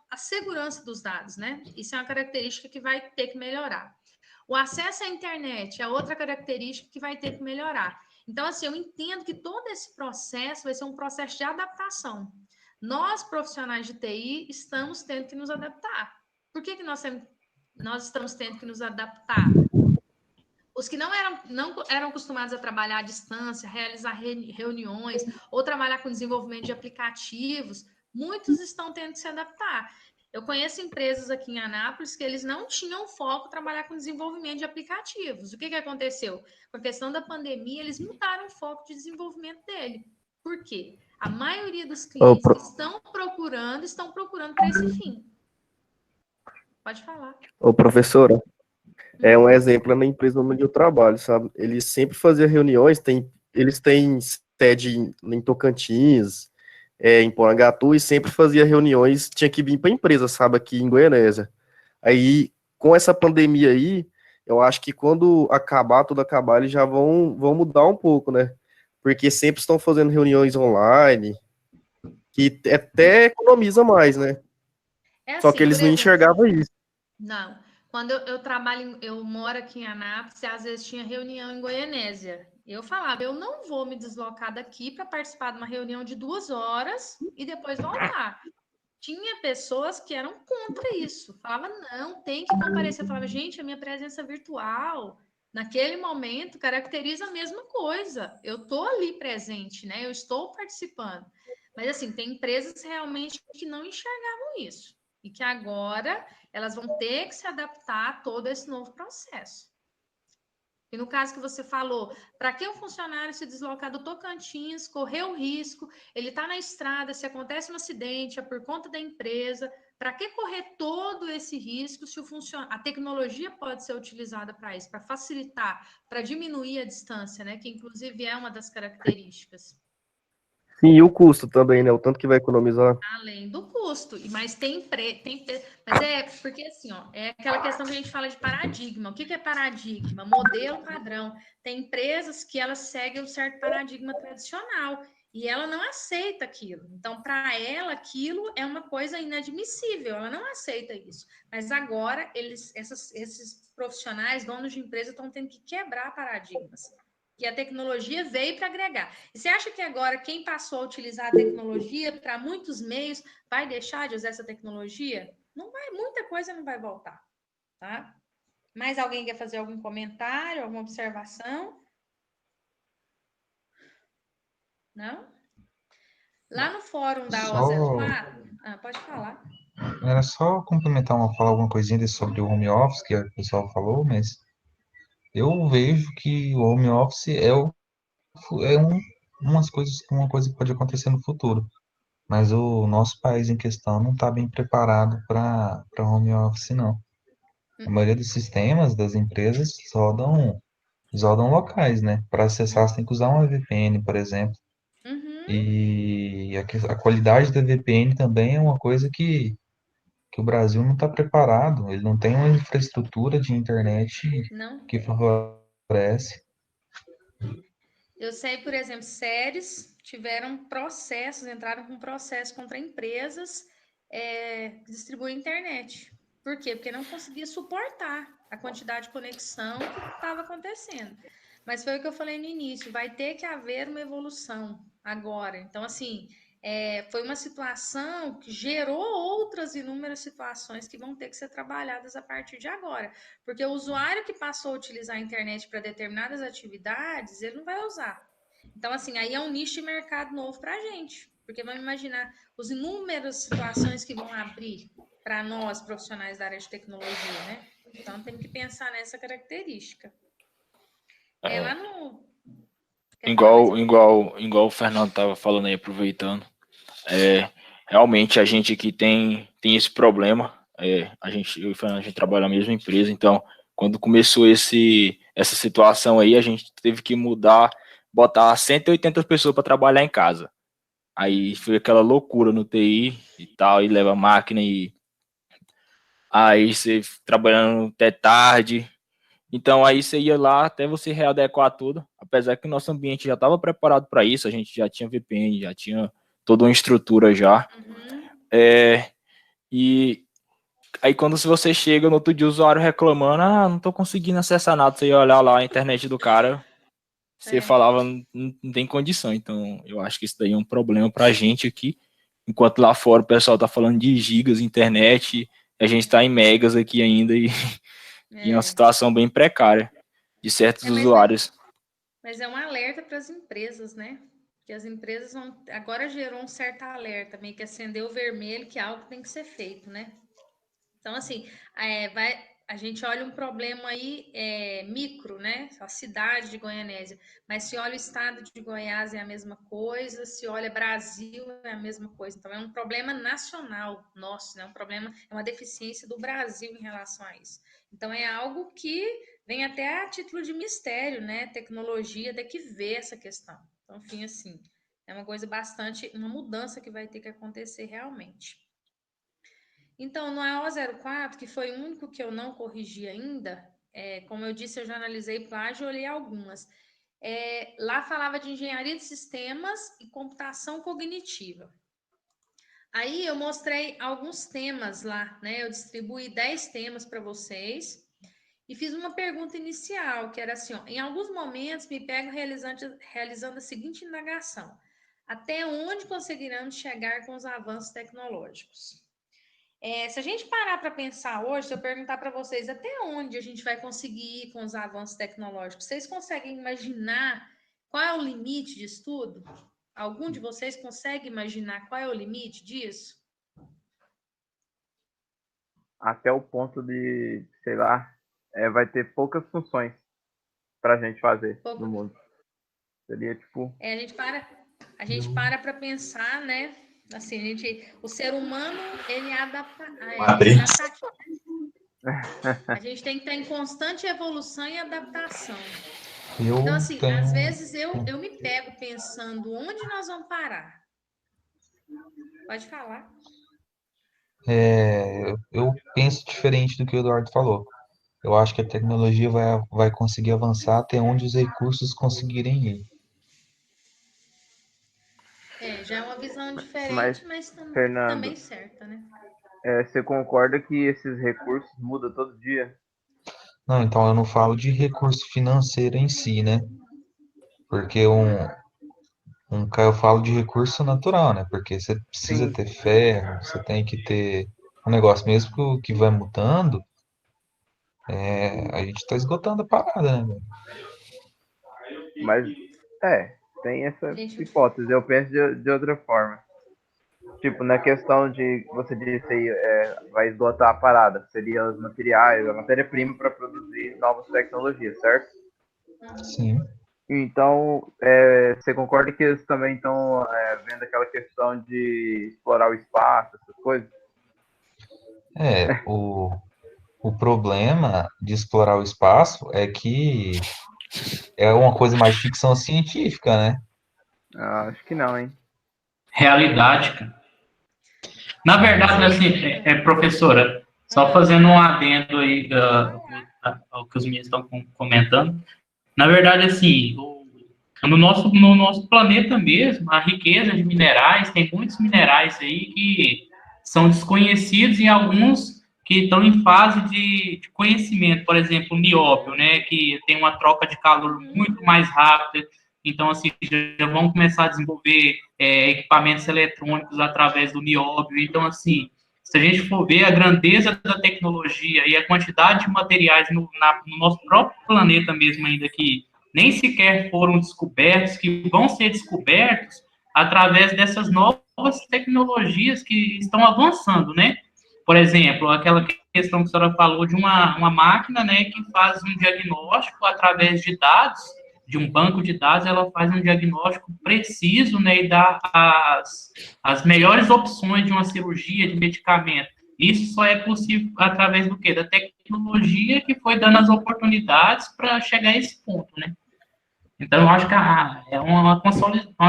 a segurança dos dados, né? Isso é uma característica que vai ter que melhorar. O acesso à internet é outra característica que vai ter que melhorar. Então, assim, eu entendo que todo esse processo vai ser um processo de adaptação. Nós, profissionais de TI, estamos tendo que nos adaptar. Por que nós estamos tendo que nos adaptar? Os que não eram acostumados a trabalhar à distância, realizar reuniões ou trabalhar com desenvolvimento de aplicativos, muitos estão tendo que se adaptar. Eu conheço empresas aqui em Anápolis que eles não tinham foco em trabalhar com desenvolvimento de aplicativos. O que aconteceu? Com a questão da pandemia, eles mudaram o foco de desenvolvimento dele. Por quê? A maioria dos clientes que estão procurando para esse fim. Pode falar. Ô, professora, é um exemplo na empresa onde eu trabalho, sabe? Eles sempre faziam reuniões, eles têm sede em Tocantins, em Porangatu, e sempre fazia reuniões, tinha que vir para a empresa, sabe, aqui em Goianésia. Aí, com essa pandemia aí, eu acho que quando tudo acabar, eles já vão mudar um pouco, né? Porque sempre estão fazendo reuniões online, que até economiza mais, né? É Só assim, que eles por não exemplo, enxergavam isso. Não. Quando eu moro aqui em Anápolis, às vezes tinha reunião em Goianésia. Eu falava, eu não vou me deslocar daqui para participar de uma reunião de 2 horas e depois voltar. Tinha pessoas que eram contra isso. Falava, não, tem que comparecer. Eu falava, gente, a minha presença virtual, naquele momento, caracteriza a mesma coisa. Eu estou ali presente, né? Eu estou participando. Mas, assim, tem empresas realmente que não enxergavam isso. E que agora elas vão ter que se adaptar a todo esse novo processo. E no caso que você falou, para que o funcionário se deslocar do Tocantins, correr o risco, ele está na estrada, se acontece um acidente, é por conta da empresa, para que correr todo esse risco se a tecnologia pode ser utilizada para isso, para facilitar, para diminuir a distância, né? Que inclusive é uma das características. Sim, e o custo também, né? O tanto que vai economizar. Além do custo, mas mas é porque assim, ó, é aquela questão que a gente fala de paradigma. O que é paradigma? Modelo padrão. Tem empresas que elas seguem um certo paradigma tradicional e ela não aceita aquilo. Então, para ela, aquilo é uma coisa inadmissível. Ela não aceita isso. Mas agora esses profissionais, donos de empresa, estão tendo que quebrar paradigmas. Que a tecnologia veio para agregar. E você acha que agora quem passou a utilizar a tecnologia para muitos meios vai deixar de usar essa tecnologia? Não vai, muita coisa não vai voltar, tá? Mais alguém quer fazer algum comentário, alguma observação? Não? Lá no fórum da Só, OZ4, pode falar. era só complementar falar alguma coisinha sobre o home office que o pessoal falou, mas eu vejo que o home office é uma coisa que pode acontecer no futuro. Mas o nosso país em questão não está bem preparado para home office, não. A maioria dos sistemas das empresas rodam locais, né? Para acessar, você tem que usar uma VPN, por exemplo. Uhum. E a qualidade da VPN também é uma coisa que o Brasil não está preparado. Ele não tem uma infraestrutura de internet Não. que favorece. Eu sei, por exemplo, séries entraram com processo contra empresas que distribuem internet. Por quê? Porque não conseguia suportar a quantidade de conexão que estava acontecendo. Mas foi o que eu falei no início, vai ter que haver uma evolução agora. Então, assim, foi uma situação que gerou outras inúmeras situações que vão ter que ser trabalhadas a partir de agora. Porque o usuário que passou a utilizar a internet para determinadas atividades, ele não vai usar. Então, assim, aí é um nicho de mercado novo para a gente. Porque vamos imaginar as inúmeras situações que vão abrir para nós, profissionais da área de tecnologia, né? Então, tem que pensar nessa característica. Lá no... Igual o Fernando estava falando aí, aproveitando. Realmente a gente aqui tem esse problema. Eu e o Fernando, a gente trabalha na mesma empresa, então quando começou essa situação aí, a gente teve que botar 180 pessoas para trabalhar em casa. Aí foi aquela loucura no TI e tal, e leva máquina e aí você trabalhando até tarde. Então aí você ia lá até você readequar tudo, apesar que o nosso ambiente já estava preparado para isso, a gente já tinha VPN, já tinha toda uma estrutura já. Uhum. E Aí quando você chega no outro dia, o usuário reclamando, não tô conseguindo acessar nada, você ia olhar lá a internet do cara, você falava, não tem condição. Então, eu acho que isso daí é um problema pra gente aqui, enquanto lá fora o pessoal tá falando de gigas, internet, a gente tá em megas aqui ainda e em uma situação bem precária de certos usuários. Mas é um alerta para as empresas, né? Que as empresas vão. Agora gerou um certo alerta, meio que acendeu o vermelho, que algo tem que ser feito, né? Então, assim, a gente olha um problema aí micro, né? A cidade de Goianésia. Mas se olha o estado de Goiás é a mesma coisa, se olha Brasil é a mesma coisa. Então, é um problema nacional nosso, né? Um problema, é uma deficiência do Brasil em relação a isso. Então, é algo que vem até a título de mistério, né? Tecnologia tem que ver essa questão. Então, enfim, assim, é uma coisa bastante, uma mudança que vai ter que acontecer realmente. Então, no AO04, que foi o único que eu não corrigi ainda, como eu disse, eu já analisei plágio, olhei algumas. Lá falava de engenharia de sistemas e computação cognitiva. Aí eu mostrei alguns temas lá, né? Eu distribuí 10 temas para vocês e fiz uma pergunta inicial, que era assim, ó, em alguns momentos me pego realizando a seguinte indagação: até onde conseguiremos chegar com os avanços tecnológicos? Se a gente parar para pensar hoje, se eu perguntar para vocês até onde a gente vai conseguir ir com os avanços tecnológicos, vocês conseguem imaginar qual é o limite disso tudo? Algum de vocês consegue imaginar qual é o limite disso? Até o ponto de, sei lá, vai ter poucas funções pra gente fazer no mundo. Seria tipo. A gente para pensar, né? Assim, o ser humano, ele é adaptativo. A gente tem que estar em constante evolução e adaptação. Então, assim, às vezes eu me pego pensando onde nós vamos parar. Pode falar. Eu penso diferente do que o Eduardo falou. Eu acho que a tecnologia vai conseguir avançar até onde os recursos conseguirem ir. Já é uma visão Mas, diferente, mas Fernando, também certa, né? Você concorda que esses recursos mudam todo dia? Não, então eu não falo de recurso financeiro em si, né? Porque eu falo de recurso natural, né? Porque você precisa Sim, ter ferro, você tem que ter um negócio mesmo que vai mudando, a gente tá esgotando a parada, né? mas tem essa Gente, hipótese. Eu penso de outra forma. Tipo, na questão de, você disse aí, vai esgotar a parada, seria os materiais, a matéria-prima para produzir novas tecnologias, certo? Sim. Então, você concorda que eles também estão vendo aquela questão de explorar o espaço, essas coisas? O problema de explorar o espaço é que é uma coisa mais de ficção científica, né? Acho que não, hein? Realidade, cara. Na verdade, assim, professora, só fazendo um adendo aí ao que os meninos estão comentando. Na verdade, assim, no nosso planeta mesmo, a riqueza de minerais, tem muitos minerais aí que são desconhecidos e alguns que estão em fase de conhecimento. Por exemplo, o nióbio, né, que tem uma troca de calor muito mais rápida. Então, assim, já vão começar a desenvolver equipamentos eletrônicos através do nióbio. Então, assim, se a gente for ver a grandeza da tecnologia e a quantidade de materiais no nosso próprio planeta mesmo ainda que nem sequer foram descobertos, que vão ser descobertos através dessas novas tecnologias que estão avançando, né? Por exemplo, aquela questão que a senhora falou de uma máquina, né, que faz um diagnóstico através de dados, de um banco de dados, ela faz um diagnóstico preciso, né, e dá as melhores opções de uma cirurgia, de medicamento. Isso só é possível através do quê? Da tecnologia que foi dando as oportunidades para chegar a esse ponto, né? Então, eu acho que é uma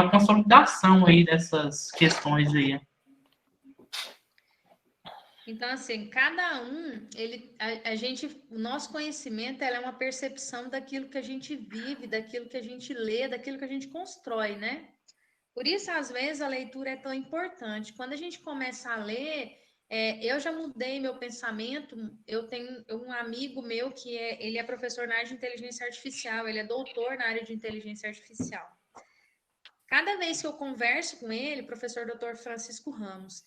consolidação aí dessas questões aí. então, assim, cada um, o nosso conhecimento é uma percepção daquilo que a gente vive, daquilo que a gente lê, daquilo que a gente constrói, né? Por isso, às vezes, a leitura é tão importante. Quando a gente começa a ler, Eu já mudei meu pensamento. Eu tenho um amigo meu que ele é professor na área de inteligência artificial, ele é doutor na área de inteligência artificial. Cada vez que eu converso com ele, professor Dr. Francisco Ramos,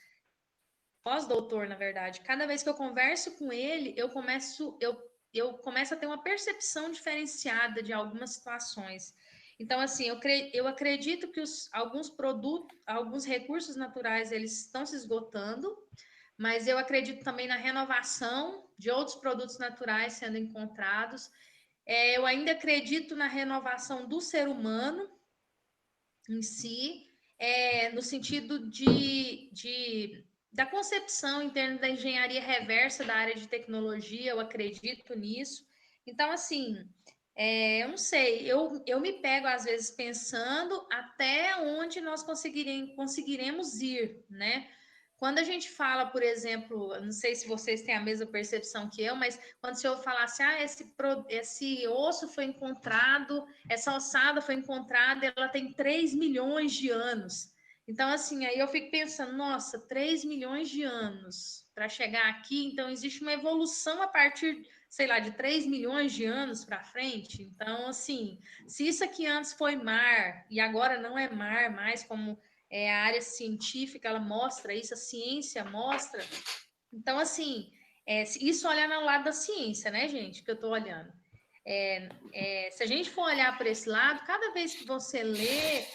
pós-doutor, na verdade, cada vez que eu converso com ele, eu começo a ter uma percepção diferenciada de algumas situações. Então, assim, eu acredito que alguns produtos, alguns recursos naturais, eles estão se esgotando, mas eu acredito também na renovação de outros produtos naturais sendo encontrados. Eu ainda acredito na renovação do ser humano em si, no sentido da concepção em termos da engenharia reversa da área de tecnologia, eu acredito nisso. Então, assim, eu não sei, eu me pego às vezes pensando até onde nós conseguiremos ir, né? Quando a gente fala, por exemplo, não sei se vocês têm a mesma percepção que eu, mas quando o senhor fala assim, esse osso foi encontrado, essa ossada foi encontrada, ela tem 3 milhões de anos. Então, assim, aí eu fico pensando, nossa, 3 milhões de anos para chegar aqui, então existe uma evolução a partir, sei lá, de 3 milhões de anos para frente. Então, assim, se isso aqui antes foi mar e agora não é mar mais, como a área científica, ela mostra isso, a ciência mostra. Então, assim, isso olhar no lado da ciência, né, gente, que eu estou olhando. Se a gente for olhar por esse lado, cada vez que você lê,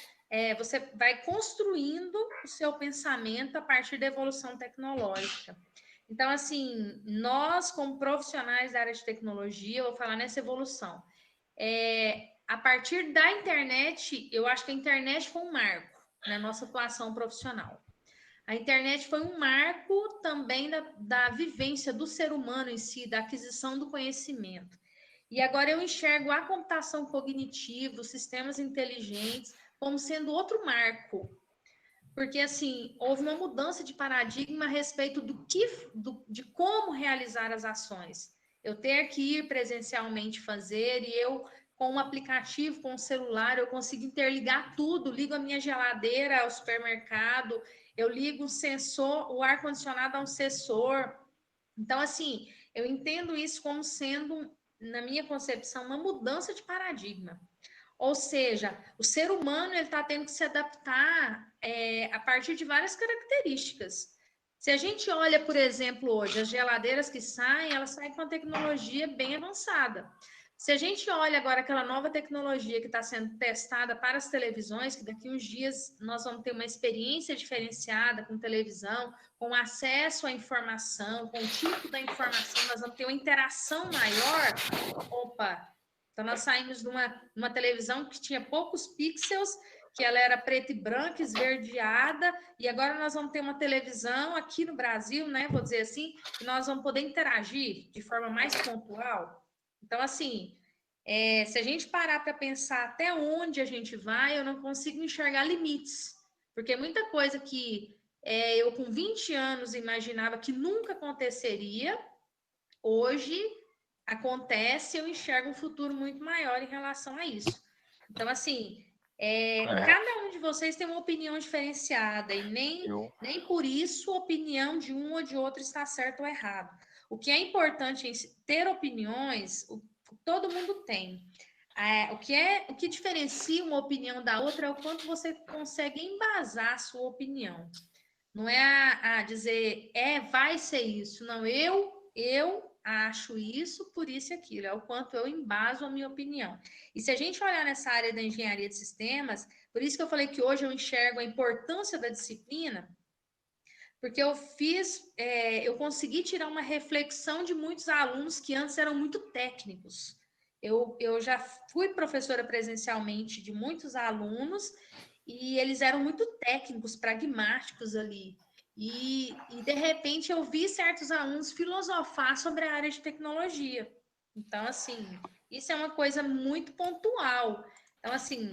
você vai construindo o seu pensamento a partir da evolução tecnológica. Então, assim, nós, como profissionais da área de tecnologia, eu vou falar nessa evolução. A partir da internet, eu acho que a internet foi um marco na nossa atuação profissional. A internet foi um marco também da vivência do ser humano em si, da aquisição do conhecimento. E agora eu enxergo a computação cognitiva, os sistemas inteligentes, como sendo outro marco. Porque, assim, houve uma mudança de paradigma a respeito de como realizar as ações. Eu ter que ir presencialmente fazer e eu, com um aplicativo, com um celular, eu consigo interligar tudo, ligo a minha geladeira ao supermercado, eu ligo o sensor, o ar-condicionado a um sensor. Então, assim, eu entendo isso como sendo, na minha concepção, uma mudança de paradigma. Ou seja, o ser humano está tendo que se adaptar a partir de várias características. Se a gente olha, por exemplo, hoje, as geladeiras que saem, elas saem com uma tecnologia bem avançada. Se a gente olha agora aquela nova tecnologia que está sendo testada para as televisões, que daqui a uns dias nós vamos ter uma experiência diferenciada com televisão, com acesso à informação, com o tipo da informação, nós vamos ter uma interação maior. Opa! Então, nós saímos de uma televisão que tinha poucos pixels, que ela era preta e branca, esverdeada, e agora nós vamos ter uma televisão aqui no Brasil, né? Vou dizer assim, que nós vamos poder interagir de forma mais pontual. Então, assim, se a gente parar para pensar até onde a gente vai, eu não consigo enxergar limites, porque muita coisa que eu com 20 anos imaginava que nunca aconteceria, hoje acontece, eu enxergo um futuro muito maior em relação a isso. Então, assim, cada um de vocês tem uma opinião diferenciada e nem por isso a opinião de um ou de outro está certo ou errado. O que é importante é ter opiniões, todo mundo tem. O que diferencia uma opinião da outra é o quanto você consegue embasar a sua opinião. Não é a dizer, vai ser isso. Não, eu acho isso, por isso e aquilo. É o quanto eu embaso a minha opinião. E se a gente olhar nessa área da engenharia de sistemas, por isso que eu falei que hoje eu enxergo a importância da disciplina, porque eu consegui tirar uma reflexão de muitos alunos que antes eram muito técnicos. Eu já fui professora presencialmente de muitos alunos e eles eram muito técnicos, pragmáticos ali. E de repente eu vi certos alunos filosofar sobre a área de tecnologia. Então, assim, isso é uma coisa muito pontual. Então, assim,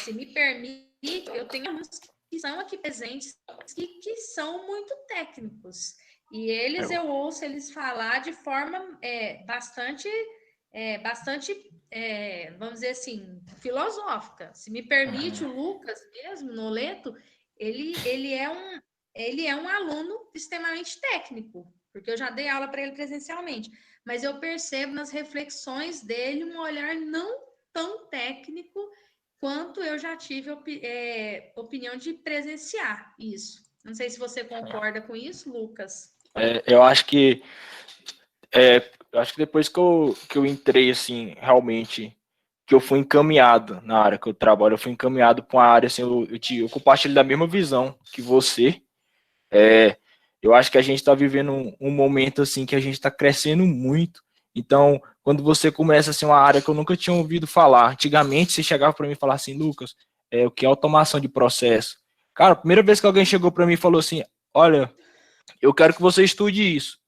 se me permite, eu tenho alunos que são aqui presentes que são muito técnicos. E eu ouço eles falar de forma bastante, vamos dizer assim, filosófica. Se me permite, o Lucas mesmo, Noleto, ele é ele é um aluno extremamente técnico, porque eu já dei aula para ele presencialmente, mas eu percebo nas reflexões dele um olhar não tão técnico quanto eu já tive opinião de presenciar isso. Não sei se você concorda com isso, Lucas. Eu acho que depois que eu entrei, assim, realmente, que eu fui encaminhado na área que eu trabalho, eu fui encaminhado para uma área, assim, eu compartilho da mesma visão que você. É, eu acho que a gente está vivendo um momento, assim, que a gente está crescendo muito. Então, quando você começa, assim, uma área que eu nunca tinha ouvido falar, antigamente você chegava para mim e falava assim, Lucas, o que é automação de processo? Cara, a primeira vez que alguém chegou para mim e falou assim, olha, eu quero que você estude isso,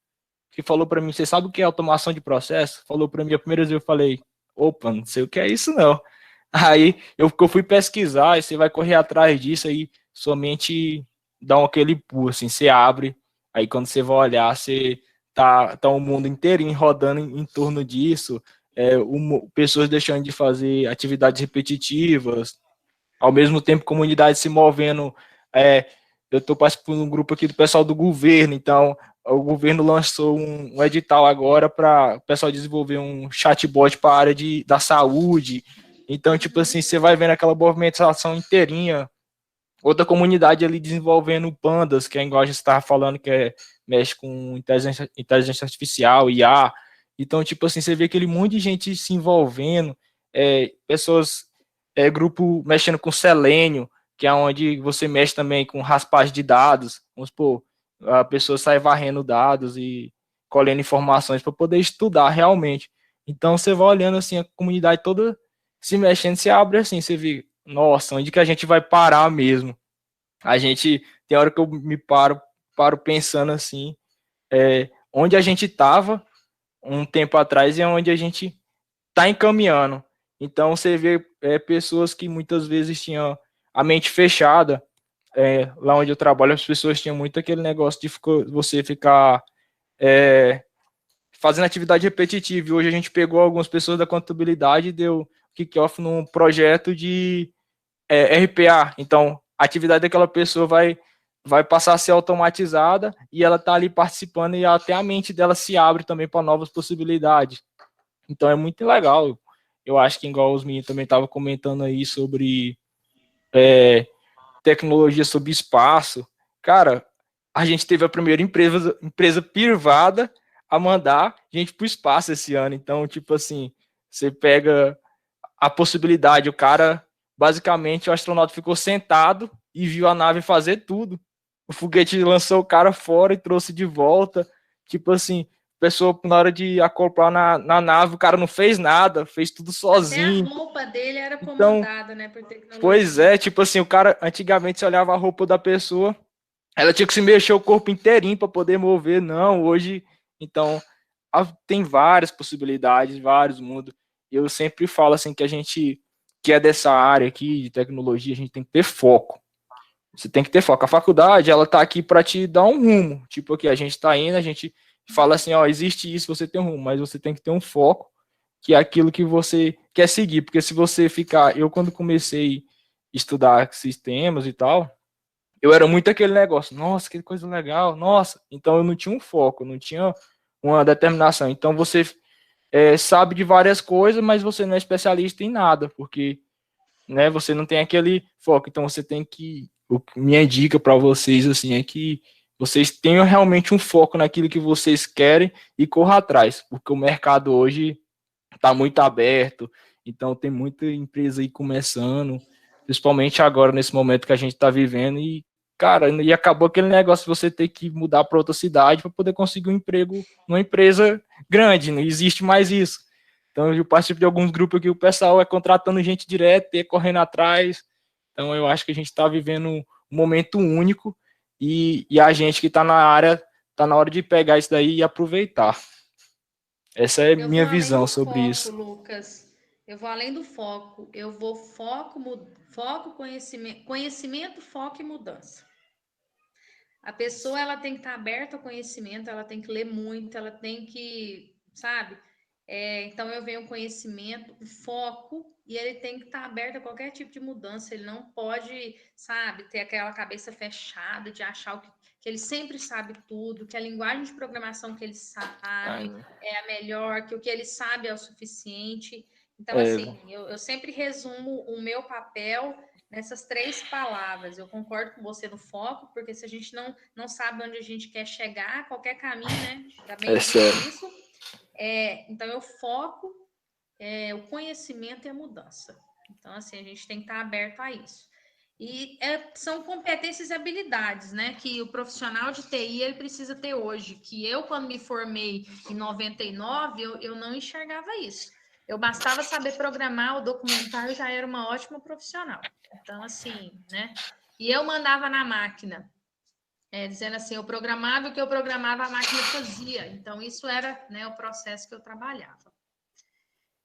que falou para mim, você sabe o que é automação de processo? Falou para mim a primeira vez, eu falei, opa, não sei o que é isso não. Aí eu fui pesquisar, e você vai correr atrás disso aí, somente dá aquele pulo, assim, você abre, aí quando você vai olhar, você tá o mundo inteirinho rodando em torno disso, pessoas deixando de fazer atividades repetitivas, ao mesmo tempo comunidades se movendo, é, eu estou participando de um grupo aqui do pessoal do governo, então o governo lançou um edital agora para o pessoal desenvolver um chatbot para a área da saúde. Então, tipo assim, você vai vendo aquela movimentação inteirinha. Outra comunidade ali desenvolvendo pandas, que é igual a gente estava falando, mexe com inteligência artificial, IA. Então, tipo assim, você vê aquele monte de gente se envolvendo, pessoas, grupo mexendo com selênio, que é onde você mexe também com raspagem de dados. Vamos supor, a pessoa sai varrendo dados e colhendo informações para poder estudar realmente. Então, você vai olhando assim, a comunidade toda se mexendo, se abre assim, você vê, nossa, onde que a gente vai parar mesmo? A gente, tem hora que eu me paro pensando assim, onde a gente estava um tempo atrás e onde a gente está encaminhando. Então você vê pessoas que muitas vezes tinham a mente fechada. Lá onde eu trabalho, as pessoas tinham muito aquele negócio de você ficar fazendo atividade repetitiva. E hoje a gente pegou algumas pessoas da contabilidade e deu kick-off num projeto de RPA. Então, a atividade daquela pessoa vai passar a ser automatizada e ela está ali participando e até a mente dela se abre também para novas possibilidades. Então, é muito legal. Eu acho que, igual os meninos também estavam comentando aí sobre tecnologia sobre espaço. Cara, a gente teve a primeira empresa privada a mandar gente para o espaço esse ano. Então, tipo assim, você pega a possibilidade, o cara, basicamente, o astronauta ficou sentado e viu a nave fazer tudo. O foguete lançou o cara fora e trouxe de volta. Tipo assim, pessoa, na hora de acoplar na nave, o cara não fez nada, fez tudo sozinho. Até a roupa dele era Então, comandada, né, por tecnologia. pois é, tipo assim, o cara, antigamente, você olhava a roupa da pessoa, ela tinha que se mexer o corpo inteirinho para poder mover. Não, hoje, então, tem várias possibilidades, vários mundos. Eu sempre falo assim que a gente que é dessa área aqui de tecnologia, a gente tem que ter foco. Você tem que ter foco. A faculdade, ela tá aqui para te dar um rumo. Tipo aqui, a gente tá indo, a gente fala assim, ó, existe isso, você tem um rumo, mas você tem que ter um foco, que é aquilo que você quer seguir, porque se você ficar, eu quando comecei a estudar sistemas e tal, eu era muito aquele negócio, nossa, que coisa legal, nossa. Então eu não tinha um foco, não tinha uma determinação. Então você sabe de várias coisas, mas você não é especialista em nada, porque né, você não tem aquele foco. Então você tem que. Minha dica para vocês assim é que vocês tenham realmente um foco naquilo que vocês querem e corra atrás, porque o mercado hoje está muito aberto, então tem muita empresa aí começando, principalmente agora nesse momento que a gente está vivendo e cara, e acabou aquele negócio de você ter que mudar para outra cidade para poder conseguir um emprego numa empresa grande, não existe mais isso. Então eu participo de alguns grupos que o pessoal é contratando gente direto, e correndo atrás. Então eu acho que a gente está vivendo um momento único e a gente que está na área está na hora de pegar isso daí e aproveitar. Essa é a Eu minha vou além visão do sobre foco, isso. Lucas. Eu vou além do foco. Eu vou foco, conhecimento, foco e mudança. A pessoa ela tem que estar aberta ao conhecimento, ela tem que ler muito, ela tem que, sabe? Então eu venho conhecimento, o foco e ele tem que estar aberto a qualquer tipo de mudança. Ele não pode, sabe, ter aquela cabeça fechada de achar que ele sempre sabe tudo, que a linguagem de programação que ele sabe é a melhor, que o que ele sabe é o suficiente. Então, assim, eu sempre resumo o meu papel nessas 3 palavras. Eu concordo com você no foco, porque se a gente não sabe onde a gente quer chegar, qualquer caminho, né? Já bem dito isso. Então, eu foco o conhecimento e a mudança. Então, assim, a gente tem que estar aberto a isso. E são competências e habilidades, né? Que o profissional de TI ele precisa ter hoje. Que eu, quando me formei em 99, eu não enxergava isso. Eu bastava saber programar, o documentário já era uma ótima profissional. Então, assim, né? E eu mandava na máquina, dizendo assim, eu programava o que eu programava, a máquina fazia. Então, isso era, né, o processo que eu trabalhava.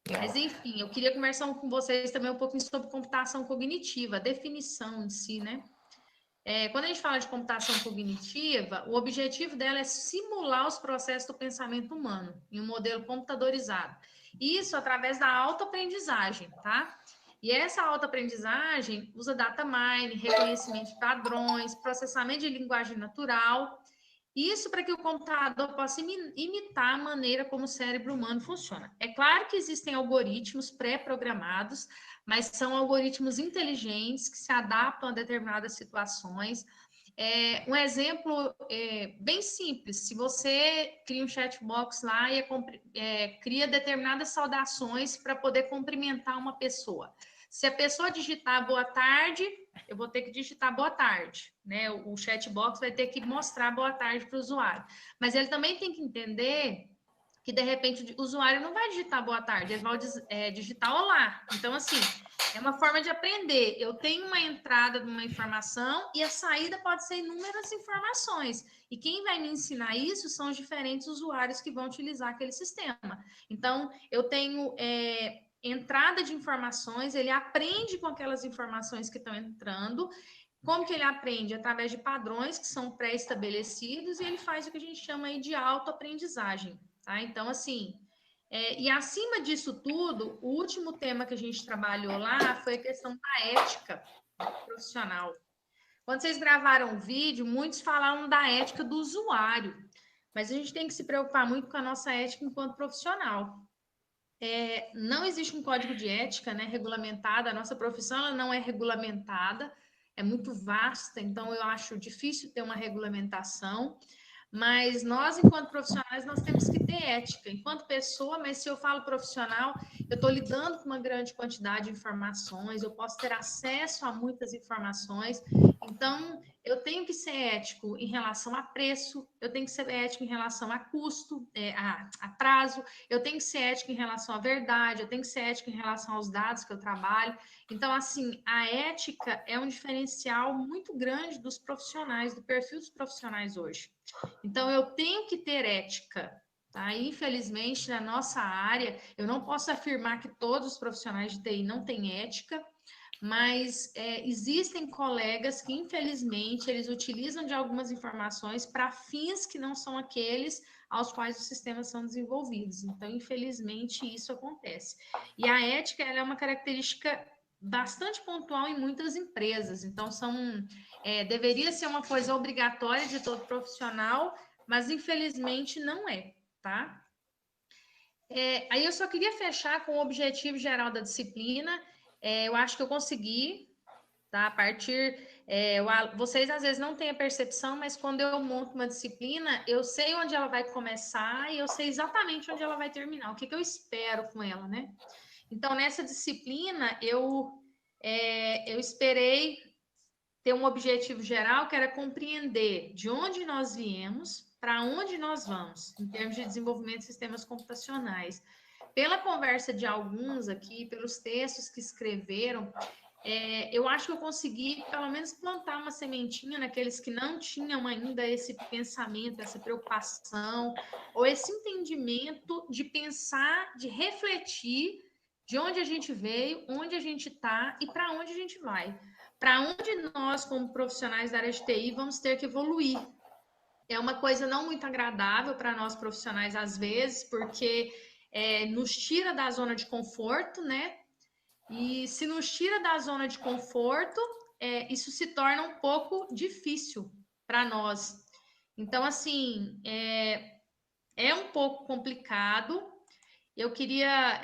Mas, enfim, eu queria conversar com vocês também um pouquinho sobre computação cognitiva, a definição em si, né? Quando a gente fala de computação cognitiva, o objetivo dela é simular os processos do pensamento humano em um modelo computadorizado. Isso através da autoaprendizagem, tá? E essa autoaprendizagem usa data mining, reconhecimento de padrões, processamento de linguagem natural. Isso para que o computador possa imitar a maneira como o cérebro humano funciona. É claro que existem algoritmos pré-programados, mas são algoritmos inteligentes que se adaptam a determinadas situações. Um exemplo bem simples: se você cria um chatbox lá e cria determinadas saudações para poder cumprimentar uma pessoa. Se a pessoa digitar boa tarde, eu vou ter que digitar boa tarde, né? O chatbox vai ter que mostrar boa tarde para o usuário. Mas ele também tem que entender que, de repente, o usuário não vai digitar boa tarde, ele vai digitar olá. Então, assim, é uma forma de aprender. Eu tenho uma entrada de uma informação e a saída pode ser inúmeras informações. E quem vai me ensinar isso são os diferentes usuários que vão utilizar aquele sistema. Então, eu tenho entrada de informações, ele aprende com aquelas informações que estão entrando. Como que ele aprende? Através de padrões que são pré-estabelecidos e ele faz o que a gente chama aí de autoaprendizagem, tá? Então, assim, e acima disso tudo, o último tema que a gente trabalhou lá foi a questão da ética profissional. Quando vocês gravaram o vídeo, muitos falaram da ética do usuário, mas a gente tem que se preocupar muito com a nossa ética enquanto profissional. Não existe um código de ética, né, regulamentado, a nossa profissão ela não é regulamentada, é muito vasta, então eu acho difícil ter uma regulamentação, mas nós, enquanto profissionais, nós temos que ter ética, enquanto pessoa, mas se eu falo profissional, eu estou lidando com uma grande quantidade de informações, eu posso ter acesso a muitas informações, então eu tenho que ser ético em relação a preço, eu tenho que ser ético em relação a custo, a prazo, eu tenho que ser ético em relação à verdade, eu tenho que ser ético em relação aos dados que eu trabalho. Então, assim, a ética é um diferencial muito grande dos profissionais, do perfil dos profissionais hoje. Então, eu tenho que ter ética, tá? Infelizmente, na nossa área, eu não posso afirmar que todos os profissionais de TI não têm ética, mas existem colegas que, infelizmente, eles utilizam de algumas informações para fins que não são aqueles aos quais os sistemas são desenvolvidos. Então, infelizmente, isso acontece. E a ética ela é uma característica bastante pontual em muitas empresas. Então, deveria ser uma coisa obrigatória de todo profissional, mas, infelizmente, não é, tá? Aí eu só queria fechar com o objetivo geral da disciplina. Eu acho que eu consegui, tá? A partir. Vocês às vezes não têm a percepção, mas quando eu monto uma disciplina, eu sei onde ela vai começar e eu sei exatamente onde ela vai terminar, o que eu espero com ela, né? Então, nessa disciplina, eu esperei ter um objetivo geral, que era compreender de onde nós viemos, para onde nós vamos, em termos de desenvolvimento de sistemas computacionais. Pela conversa de alguns aqui, pelos textos que escreveram, eu acho que eu consegui, pelo menos, plantar uma sementinha naqueles que não tinham ainda esse pensamento, essa preocupação, ou esse entendimento de pensar, de refletir de onde a gente veio, onde a gente está e para onde a gente vai. Para onde nós, como profissionais da área de TI, vamos ter que evoluir. É uma coisa não muito agradável para nós profissionais, às vezes, porque nos tira da zona de conforto, né? E se nos tira da zona de conforto, isso se torna um pouco difícil para nós. Então, assim, é um pouco complicado. Eu queria,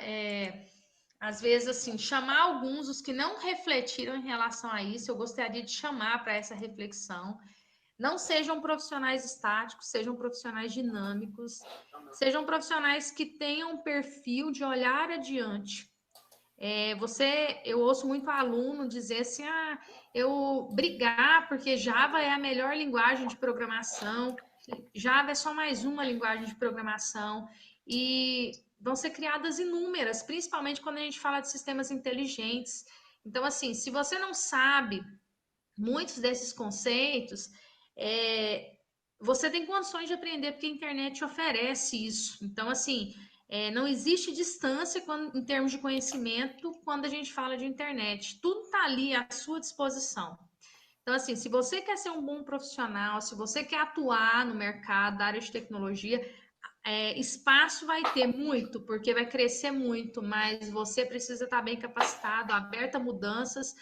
às vezes, assim, chamar alguns, os que não refletiram em relação a isso, eu gostaria de chamar para essa reflexão. Não sejam profissionais estáticos, sejam profissionais dinâmicos, sejam profissionais que tenham um perfil de olhar adiante. Eu ouço muito aluno dizer assim, eu brigar porque Java é a melhor linguagem de programação, Java é só mais uma linguagem de programação, e vão ser criadas inúmeras, principalmente quando a gente fala de sistemas inteligentes. Então, assim, se você não sabe muitos desses conceitos, você tem condições de aprender, porque a internet oferece isso. Então, assim, não existe distância em termos de conhecimento quando a gente fala de internet. Tudo está ali à sua disposição. Então, assim, se você quer ser um bom profissional, se você quer atuar no mercado da área de tecnologia, espaço vai ter muito, porque vai crescer muito, mas você precisa estar bem capacitado, aberto a mudanças.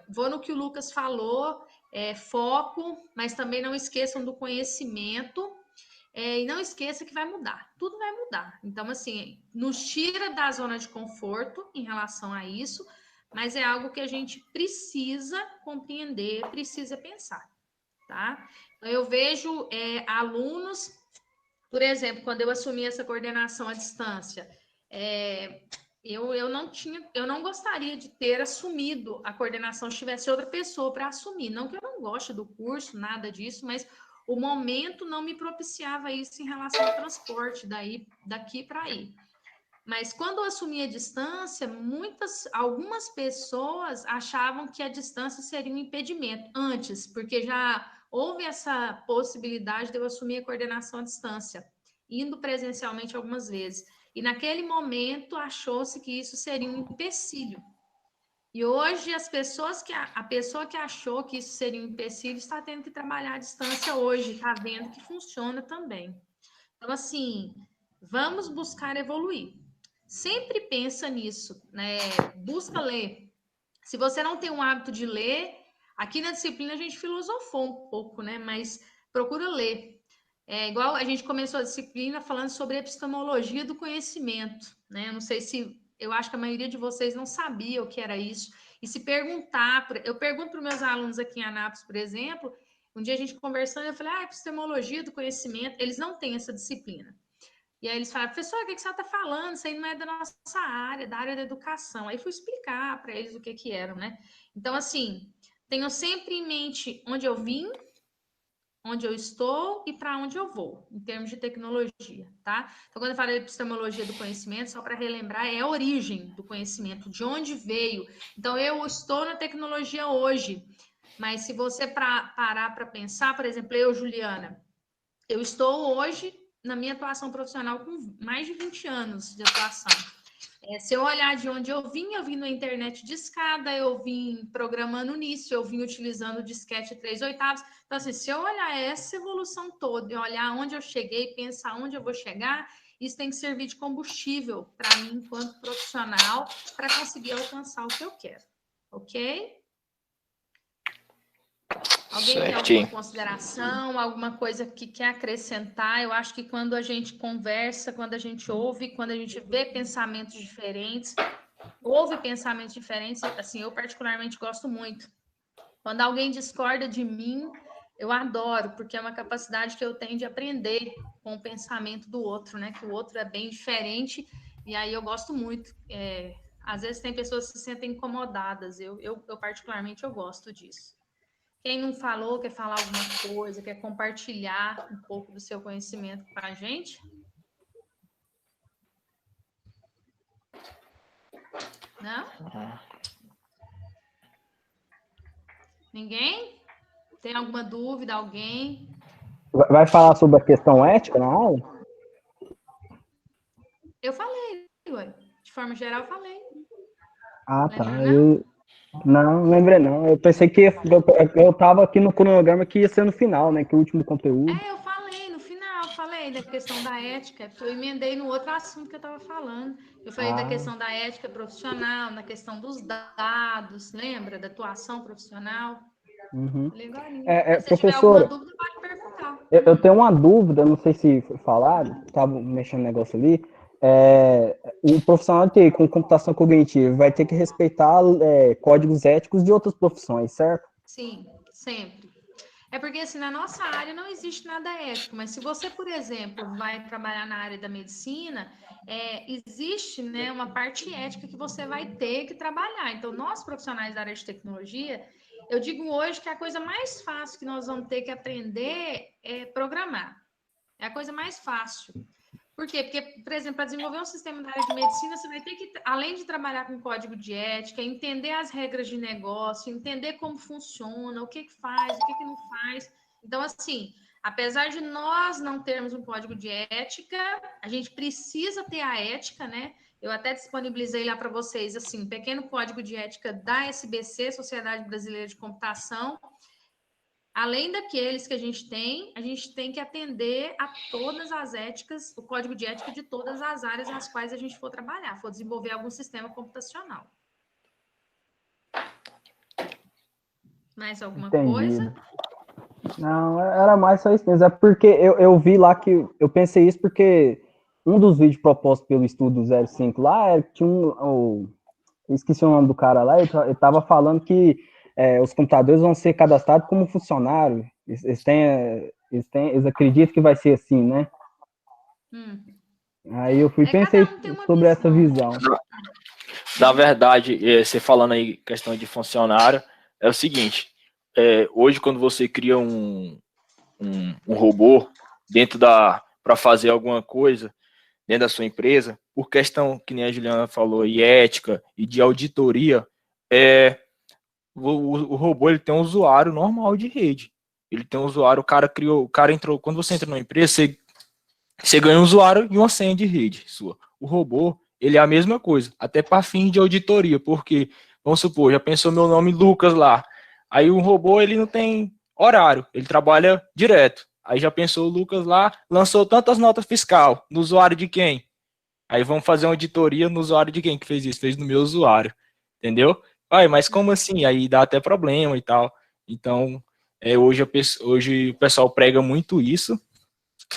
Vou no que o Lucas falou, foco, mas também não esqueçam do conhecimento, e não esqueça que vai mudar, tudo vai mudar. Então, assim, nos tira da zona de conforto em relação a isso, mas é algo que a gente precisa compreender, precisa pensar, tá? Eu vejo alunos, por exemplo, quando eu assumi essa coordenação à distância, eu não gostaria de ter assumido a coordenação se tivesse outra pessoa para assumir. Não que eu não goste do curso, nada disso, mas o momento não me propiciava isso em relação ao transporte daqui para aí. Mas quando eu assumi a distância, algumas pessoas achavam que a distância seria um impedimento antes, porque já houve essa possibilidade de eu assumir a coordenação à distância, indo presencialmente algumas vezes. E naquele momento achou-se que isso seria um empecilho. E hoje a pessoa que achou que isso seria um empecilho está tendo que trabalhar à distância hoje, está vendo que funciona também. Então, assim, vamos buscar evoluir. Sempre pensa nisso, né? Busca ler. Se você não tem um hábito de ler, aqui na disciplina a gente filosofou um pouco, né? Mas procura ler. Igual a gente começou a disciplina falando sobre epistemologia do conhecimento, né? Não sei se... Eu acho que a maioria de vocês não sabia o que era isso. E se perguntar... Eu pergunto para os meus alunos aqui em Anápolis, por exemplo, um dia a gente conversando, eu falei, epistemologia do conhecimento, eles não têm essa disciplina. E aí eles falaram, professor, o que você está falando? Isso aí não é da nossa área, da área da educação. Aí fui explicar para eles o que era, né? Então, assim, tenho sempre em mente onde eu vim, onde eu estou e para onde eu vou, em termos de tecnologia, tá? Então, quando eu falo de epistemologia do conhecimento, só para relembrar, é a origem do conhecimento, de onde veio. Então, eu estou na tecnologia hoje, mas se você parar para pensar, por exemplo, eu, Juliana, eu estou hoje na minha atuação profissional com mais de 20 anos de atuação. Se eu olhar de onde eu vim na internet de escada, eu vim programando nisso, eu vim utilizando o disquete 3/8. Então, assim, se eu olhar essa evolução toda e olhar onde eu cheguei, pensar onde eu vou chegar, isso tem que servir de combustível para mim, enquanto profissional, para conseguir alcançar o que eu quero. Ok? Alguém tem alguma consideração, alguma coisa que quer acrescentar? Eu acho que quando a gente conversa, quando a gente ouve, quando a gente vê pensamentos diferentes, assim, eu particularmente gosto muito. Quando alguém discorda de mim, eu adoro, porque é uma capacidade que eu tenho de aprender com o pensamento do outro, né? Que o outro é bem diferente, e aí eu gosto muito. Às vezes tem pessoas que se sentem incomodadas, eu particularmente eu gosto disso. Quem não falou, quer falar alguma coisa, quer compartilhar um pouco do seu conhecimento com a gente? Não? Ninguém? Tem alguma dúvida? Alguém? Vai falar sobre a questão ética na aula? Eu falei, ué. De forma geral, eu falei. Ah, tá. Não lembrei não. Eu pensei que eu tava aqui no cronograma que ia ser no final, né? Que o último conteúdo. Eu falei, no final, falei. falei da questão da ética, porque eu emendei no outro assunto que eu estava falando. Eu falei da questão da ética profissional, na questão dos dados, lembra? Da atuação profissional. Uhum. Legalinho. Se você tiver alguma Professora, dúvida, pode perguntar. eu tenho uma dúvida, não sei se falaram, estava mexendo no negócio ali. O profissional de TI com computação cognitiva vai ter que respeitar códigos éticos de outras profissões, certo? Sim, sempre. É porque, assim, na nossa área não existe nada ético, mas se você, por exemplo, vai trabalhar na área da medicina, existe, né, uma parte ética que você vai ter que trabalhar. Então, nós, profissionais da área de tecnologia, eu digo hoje que a coisa mais fácil que nós vamos ter que aprender é programar. É a coisa mais fácil. Por quê? Porque, por exemplo, para desenvolver um sistema da área de medicina, você vai ter que, além de trabalhar com código de ética, entender as regras de negócio, entender como funciona, o que faz, o que não faz. Então, assim, apesar de nós não termos um código de ética, a gente precisa ter a ética, né? Eu até disponibilizei lá para vocês, assim, um pequeno código de ética da SBC, Sociedade Brasileira de Computação. Além daqueles que a gente tem que atender a todas as éticas, o código de ética de todas as áreas às quais a gente for trabalhar, for desenvolver algum sistema computacional. Mais alguma coisa? Entendido. Não, era mais só isso mesmo. É porque eu vi lá que eu pensei isso porque um dos vídeos propostos pelo estudo 05 lá tinha eu esqueci o nome do cara lá, ele estava falando que os computadores vão ser cadastrados como funcionário. Eles acreditam que vai ser assim, né? Aí eu pensei sobre essa visão. Na verdade, você falando aí questão de funcionário, é o seguinte, hoje quando você cria um robô dentro para fazer alguma coisa dentro da sua empresa, por questão, que nem a Juliana falou, e ética e de auditoria, o robô ele tem um usuário normal de rede. Ele tem um usuário, o cara entrou, quando você entra numa empresa, você ganha um usuário e uma senha de rede sua. O robô, ele é a mesma coisa, até para fim de auditoria, porque, vamos supor, já pensou meu nome Lucas lá, aí o robô, ele não tem horário, ele trabalha direto. Aí já pensou o Lucas lá, lançou tantas notas fiscal, no usuário de quem? Aí vamos fazer uma auditoria no usuário de quem que fez isso? Fez no meu usuário, entendeu? Mas como assim? Aí dá até problema e tal. Então, hoje o pessoal prega muito isso.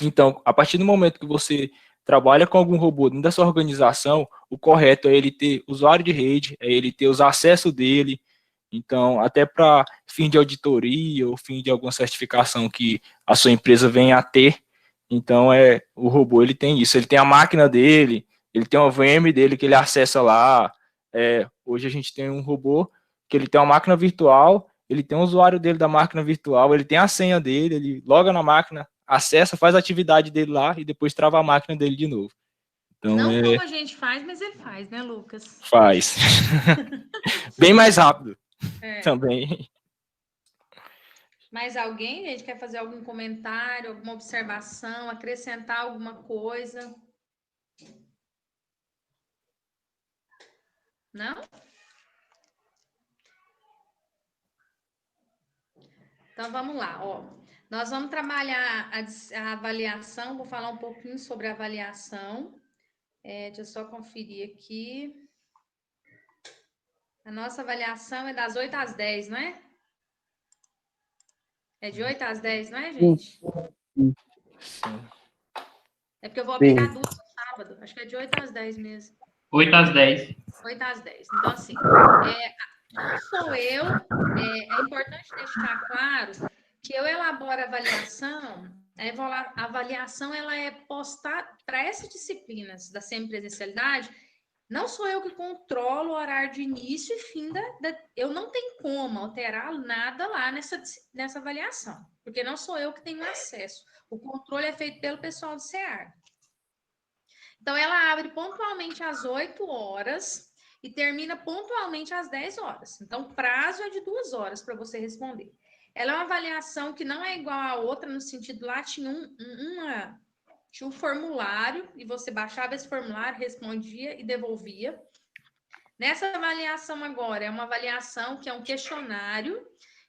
Então, a partir do momento que você trabalha com algum robô dentro da sua organização, o correto é ele ter usuário de rede, é ele ter os acessos dele. Então, até para fim de auditoria ou fim de alguma certificação que a sua empresa venha a ter, então o robô ele tem isso, ele tem a máquina dele, ele tem uma VM dele que ele acessa lá. Hoje a gente tem um robô que ele tem uma máquina virtual, ele tem um usuário dele da máquina virtual, ele tem a senha dele, ele loga na máquina, acessa, faz a atividade dele lá e depois trava a máquina dele de novo. Então, não como a gente faz, mas ele faz, né, Lucas? Faz. Bem mais rápido também. Mais alguém, gente, quer fazer algum comentário, alguma observação, acrescentar alguma coisa? Não? Então, vamos lá, ó. Nós vamos trabalhar a avaliação, vou falar um pouquinho sobre a avaliação. Deixa eu só conferir aqui. A nossa avaliação é das 8 às 10, não é? É de 8 às 10, não é, gente? Sim. É porque eu vou aplicar duas no sábado. Acho que é de 8 às 10 mesmo. 8 às 10. 8 às 10. Então, assim, não sou eu. É importante deixar claro que eu elaboro a avaliação. A avaliação ela é postada para essas disciplinas da semipresencialidade. Não sou eu que controlo o horário de início e fim eu não tenho como alterar nada lá nessa avaliação, porque não sou eu que tenho acesso. O controle é feito pelo pessoal do CEAR. Então, ela abre pontualmente às 8 horas e termina pontualmente às 10 horas. Então, o prazo é de 2 horas para você responder. Ela é uma avaliação que não é igual a outra, no sentido lá tinha um formulário e você baixava esse formulário, respondia e devolvia. Nessa avaliação agora, é uma avaliação que é um questionário.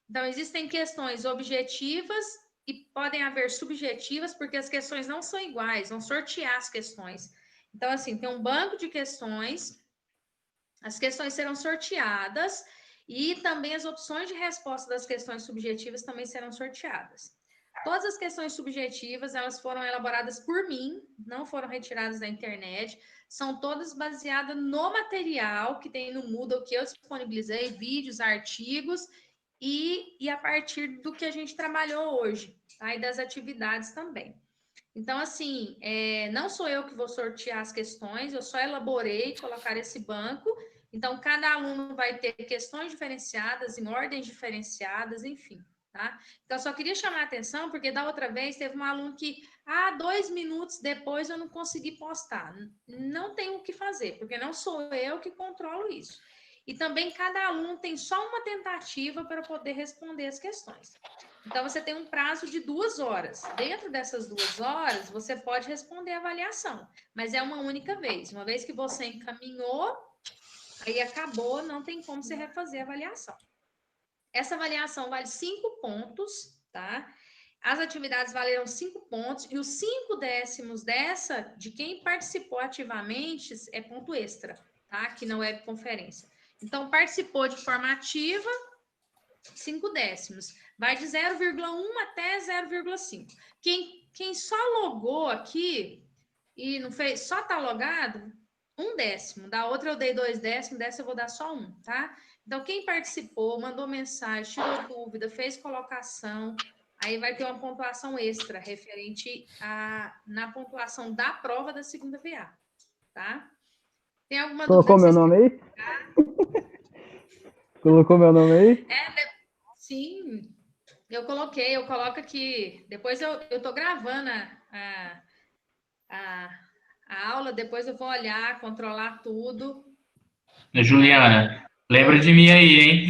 Então, existem questões objetivas e podem haver subjetivas, porque as questões não são iguais, vão sortear as questões. Então, assim, tem um banco de questões, as questões serão sorteadas e também as opções de resposta das questões subjetivas também serão sorteadas. Todas as questões subjetivas, elas foram elaboradas por mim, não foram retiradas da internet, são todas baseadas no material que tem no Moodle, que eu disponibilizei, vídeos, artigos, e a partir do que a gente trabalhou hoje, tá? E das atividades também. Então, assim, não sou eu que vou sortear as questões, eu só elaborei, colocar esse banco. Então, cada aluno vai ter questões diferenciadas, em ordens diferenciadas, enfim, tá? Então, só queria chamar a atenção, porque da outra vez teve um aluno que, 2 minutos depois eu não consegui postar. Não tem o que fazer, porque não sou eu que controlo isso. E também cada aluno tem só uma tentativa para poder responder as questões. Então, você tem um prazo de 2 horas. Dentro dessas 2 horas, você pode responder a avaliação, mas é uma única vez. Uma vez que você encaminhou, aí acabou, não tem como você refazer a avaliação. Essa avaliação vale 5 pontos, tá? As atividades valeram 5 pontos, e os 5 décimos dessa, de quem participou ativamente, é ponto extra, tá? Aqui na webconferência. Então, participou de forma ativa, 5 décimos. Vai de 0,1 até 0,5. Quem só logou aqui e não fez, só tá logado, 1 décimo. Da outra eu dei 2 décimos, dessa eu vou dar só 1, tá? Então, quem participou, mandou mensagem, tirou dúvida, fez colocação, aí vai ter uma pontuação extra referente na pontuação da prova da segunda VA, tá? Tem alguma Colocou dúvida? Meu nome aí? Colocou meu nome aí? Sim, eu coloco aqui. Depois eu tô gravando a aula, depois eu vou olhar, controlar tudo. Juliana, lembra de mim aí, hein?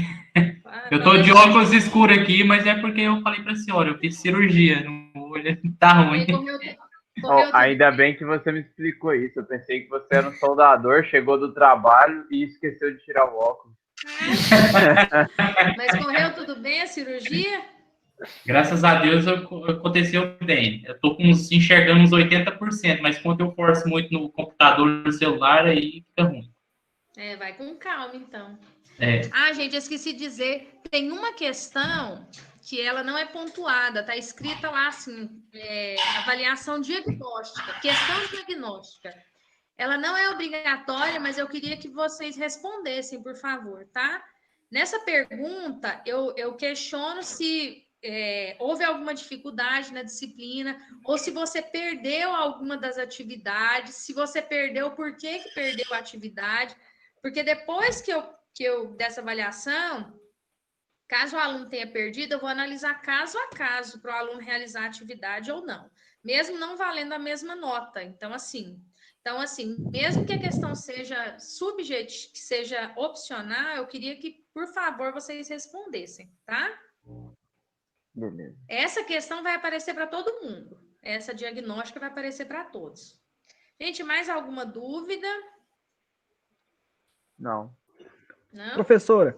Eu tô de óculos escuros aqui, mas é porque eu falei pra senhora, eu fiz cirurgia no olho, tá ruim. Ainda bem que você me explicou isso. Eu pensei que você era um soldador, chegou do trabalho e esqueceu de tirar o óculos. Mas correu tudo bem a cirurgia? Graças a Deus aconteceu bem. Eu tô enxergando uns 80%, mas quando eu forço muito no computador, no celular, aí fica ruim. Vai com calma, então. Gente, eu esqueci de dizer, tem uma questão que ela não é pontuada, tá escrita lá assim, avaliação diagnóstica, questão diagnóstica. Ela não é obrigatória, mas eu queria que vocês respondessem, por favor, tá? Nessa pergunta, eu questiono se houve alguma dificuldade na disciplina, ou se você perdeu alguma das atividades, se você perdeu, por que perdeu a atividade, porque depois que eu dessa avaliação, caso o aluno tenha perdido, eu vou analisar caso a caso para o aluno realizar a atividade ou não, mesmo não valendo a mesma nota. Então, assim, mesmo que a questão seja subjetiva, que seja opcional, eu queria que, por favor, vocês respondessem, tá? Beleza. Essa questão vai aparecer para todo mundo. Essa diagnóstica vai aparecer para todos. Gente, mais alguma dúvida? Não. Não? Professora,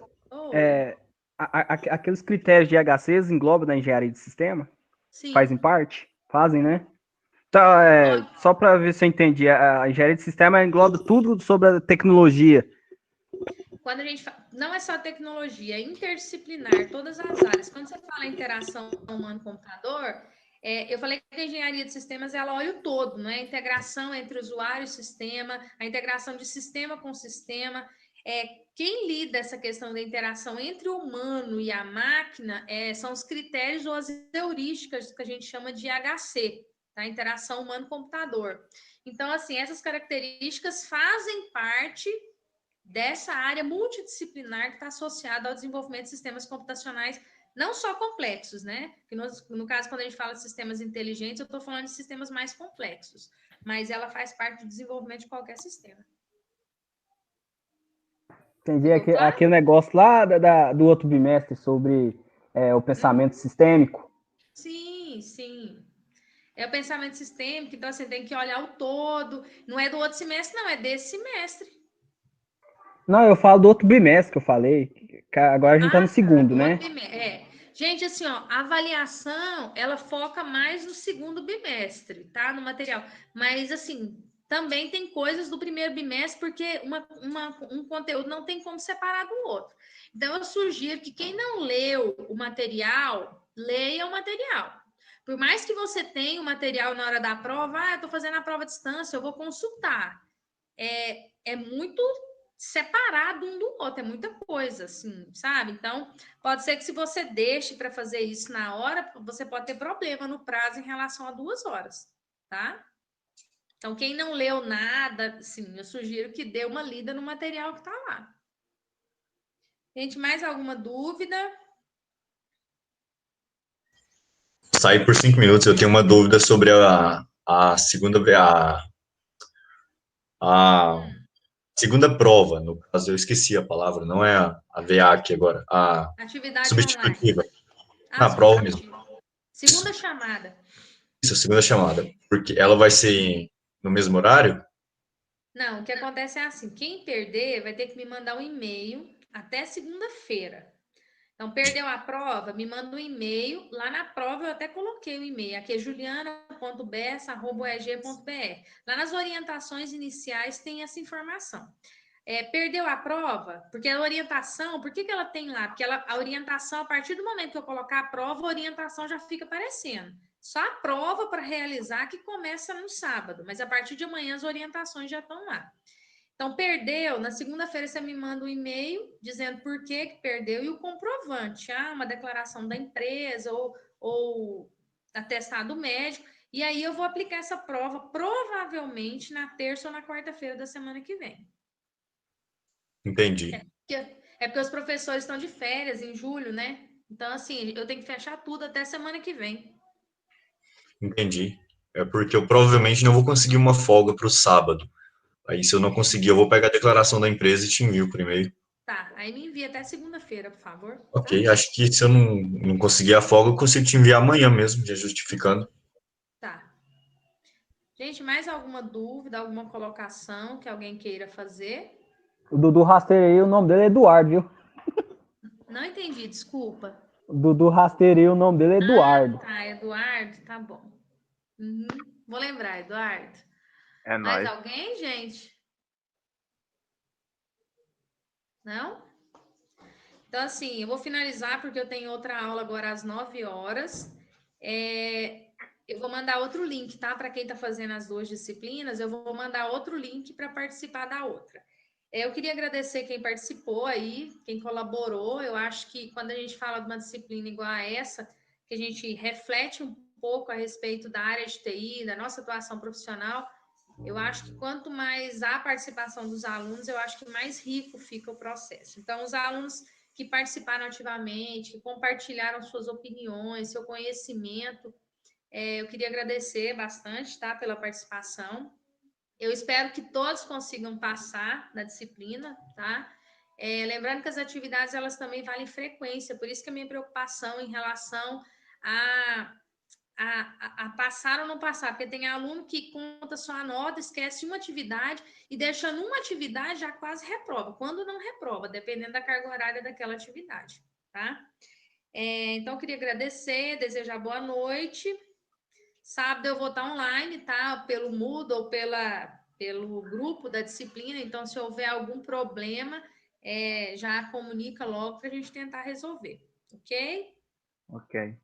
aqueles critérios de IHCs englobam na engenharia de sistema? Sim. Fazem parte? Fazem, né? Então, só para ver se eu entendi, a engenharia de sistema engloba tudo sobre a tecnologia. Quando a gente fala, não é só tecnologia, é interdisciplinar, todas as áreas. Quando você fala interação humano-computador, eu falei que a engenharia de sistemas, ela olha o todo, né? A integração entre usuário e sistema, a integração de sistema com sistema. Quem lida essa questão da interação entre o humano e a máquina são os critérios ou as heurísticas que a gente chama de IHC, tá? Interação humano-computador. Então, assim, essas características fazem parte dessa área multidisciplinar que está associada ao desenvolvimento de sistemas computacionais, não só complexos, né? Que no caso, quando a gente fala de sistemas inteligentes, eu estou falando de sistemas mais complexos, mas ela faz parte do desenvolvimento de qualquer sistema. Entendi. Aquele negócio lá do outro bimestre sobre o pensamento sistêmico. Sim, sim. É o pensamento sistêmico, então você tem que olhar o todo. Não é do outro semestre, não, é desse semestre. Não, eu falo do outro bimestre que eu falei. Agora a gente está no segundo, né? Gente, assim, ó, a avaliação, ela foca mais no segundo bimestre, tá? No material. Mas, assim, também tem coisas do primeiro bimestre, porque um conteúdo não tem como separar do outro. Então, eu sugiro que quem não leu o material, leia o material. Por mais que você tenha o material na hora da prova, eu tô fazendo a prova à distância, eu vou consultar. É muito separado um do outro, é muita coisa, assim, sabe? Então, pode ser que se você deixe para fazer isso na hora, você pode ter problema no prazo em relação a 2 horas, tá? Então, quem não leu nada, assim, eu sugiro que dê uma lida no material que tá lá. Gente, mais alguma dúvida? Saí por 5 minutos. Eu tenho uma dúvida sobre a segunda a segunda prova. No caso, eu esqueci a palavra. Não é a VAC agora. A Atividade online. substitutiva. Ah, Na prova mesmo. substitutiva. Segunda chamada. Isso, a segunda chamada. Porque ela vai ser no mesmo horário? Não, o que acontece é assim, quem perder vai ter que me mandar um e-mail até segunda-feira. Então, perdeu a prova, me manda um e-mail. Lá na prova eu até coloquei o e-mail. Aqui é juliana.bessa@eg.br. Lá nas orientações iniciais tem essa informação. Perdeu a prova, porque a orientação, por que ela tem lá? Porque a orientação, a partir do momento que eu colocar a prova, a orientação já fica aparecendo. Só a prova para realizar que começa no sábado, mas a partir de amanhã as orientações já estão lá. Então, perdeu, na segunda-feira você me manda um e-mail dizendo por que perdeu e o comprovante, uma declaração da empresa ou atestado médico, e aí eu vou aplicar essa prova provavelmente na terça ou na quarta-feira da semana que vem. Entendi. É porque os professores estão de férias em julho, né? Então, assim, eu tenho que fechar tudo até semana que vem. Entendi. É porque eu provavelmente não vou conseguir uma folga para o sábado. Aí, se eu não conseguir, eu vou pegar a declaração da empresa e te envio por e-mail. Tá, aí me envia até segunda-feira, por favor. Ok, Tá? acho que se eu não conseguir a folga, eu consigo te enviar amanhã mesmo, já justificando. Tá. Gente, mais alguma dúvida, alguma colocação que alguém queira fazer? O Dudu rastreia, o nome dele é Eduardo, viu? Não entendi, desculpa. O Dudu rastreia, o nome dele é Eduardo. Tá, Eduardo, tá bom. Uhum. Vou lembrar, Eduardo. É Mais nóis. alguém, gente? Não? Então, assim, eu vou finalizar porque eu tenho outra aula agora às 9 horas. Eu vou mandar outro link, tá? Para quem está fazendo as 2 disciplinas, eu vou mandar outro link para participar da outra. Eu queria agradecer quem participou aí, quem colaborou. Eu acho que quando a gente fala de uma disciplina igual a essa, que a gente reflete um pouco a respeito da área de TI, da nossa atuação profissional, eu acho que quanto mais há participação dos alunos, eu acho que mais rico fica o processo. Então, os alunos que participaram ativamente, que compartilharam suas opiniões, seu conhecimento, eu queria agradecer bastante, tá, pela participação. Eu espero que todos consigam passar na disciplina, tá? Lembrando que as atividades, elas também valem frequência, por isso que a minha preocupação em relação a passar ou não passar, porque tem aluno que conta só a nota, esquece uma atividade e deixando uma atividade já quase reprova, quando não reprova, dependendo da carga horária daquela atividade, tá? Então, eu queria agradecer, desejar boa noite. Sábado eu vou estar online, tá? Pelo Moodle ou pelo grupo da disciplina. Então, se houver algum problema, já comunica logo para a gente tentar resolver, ok? Ok.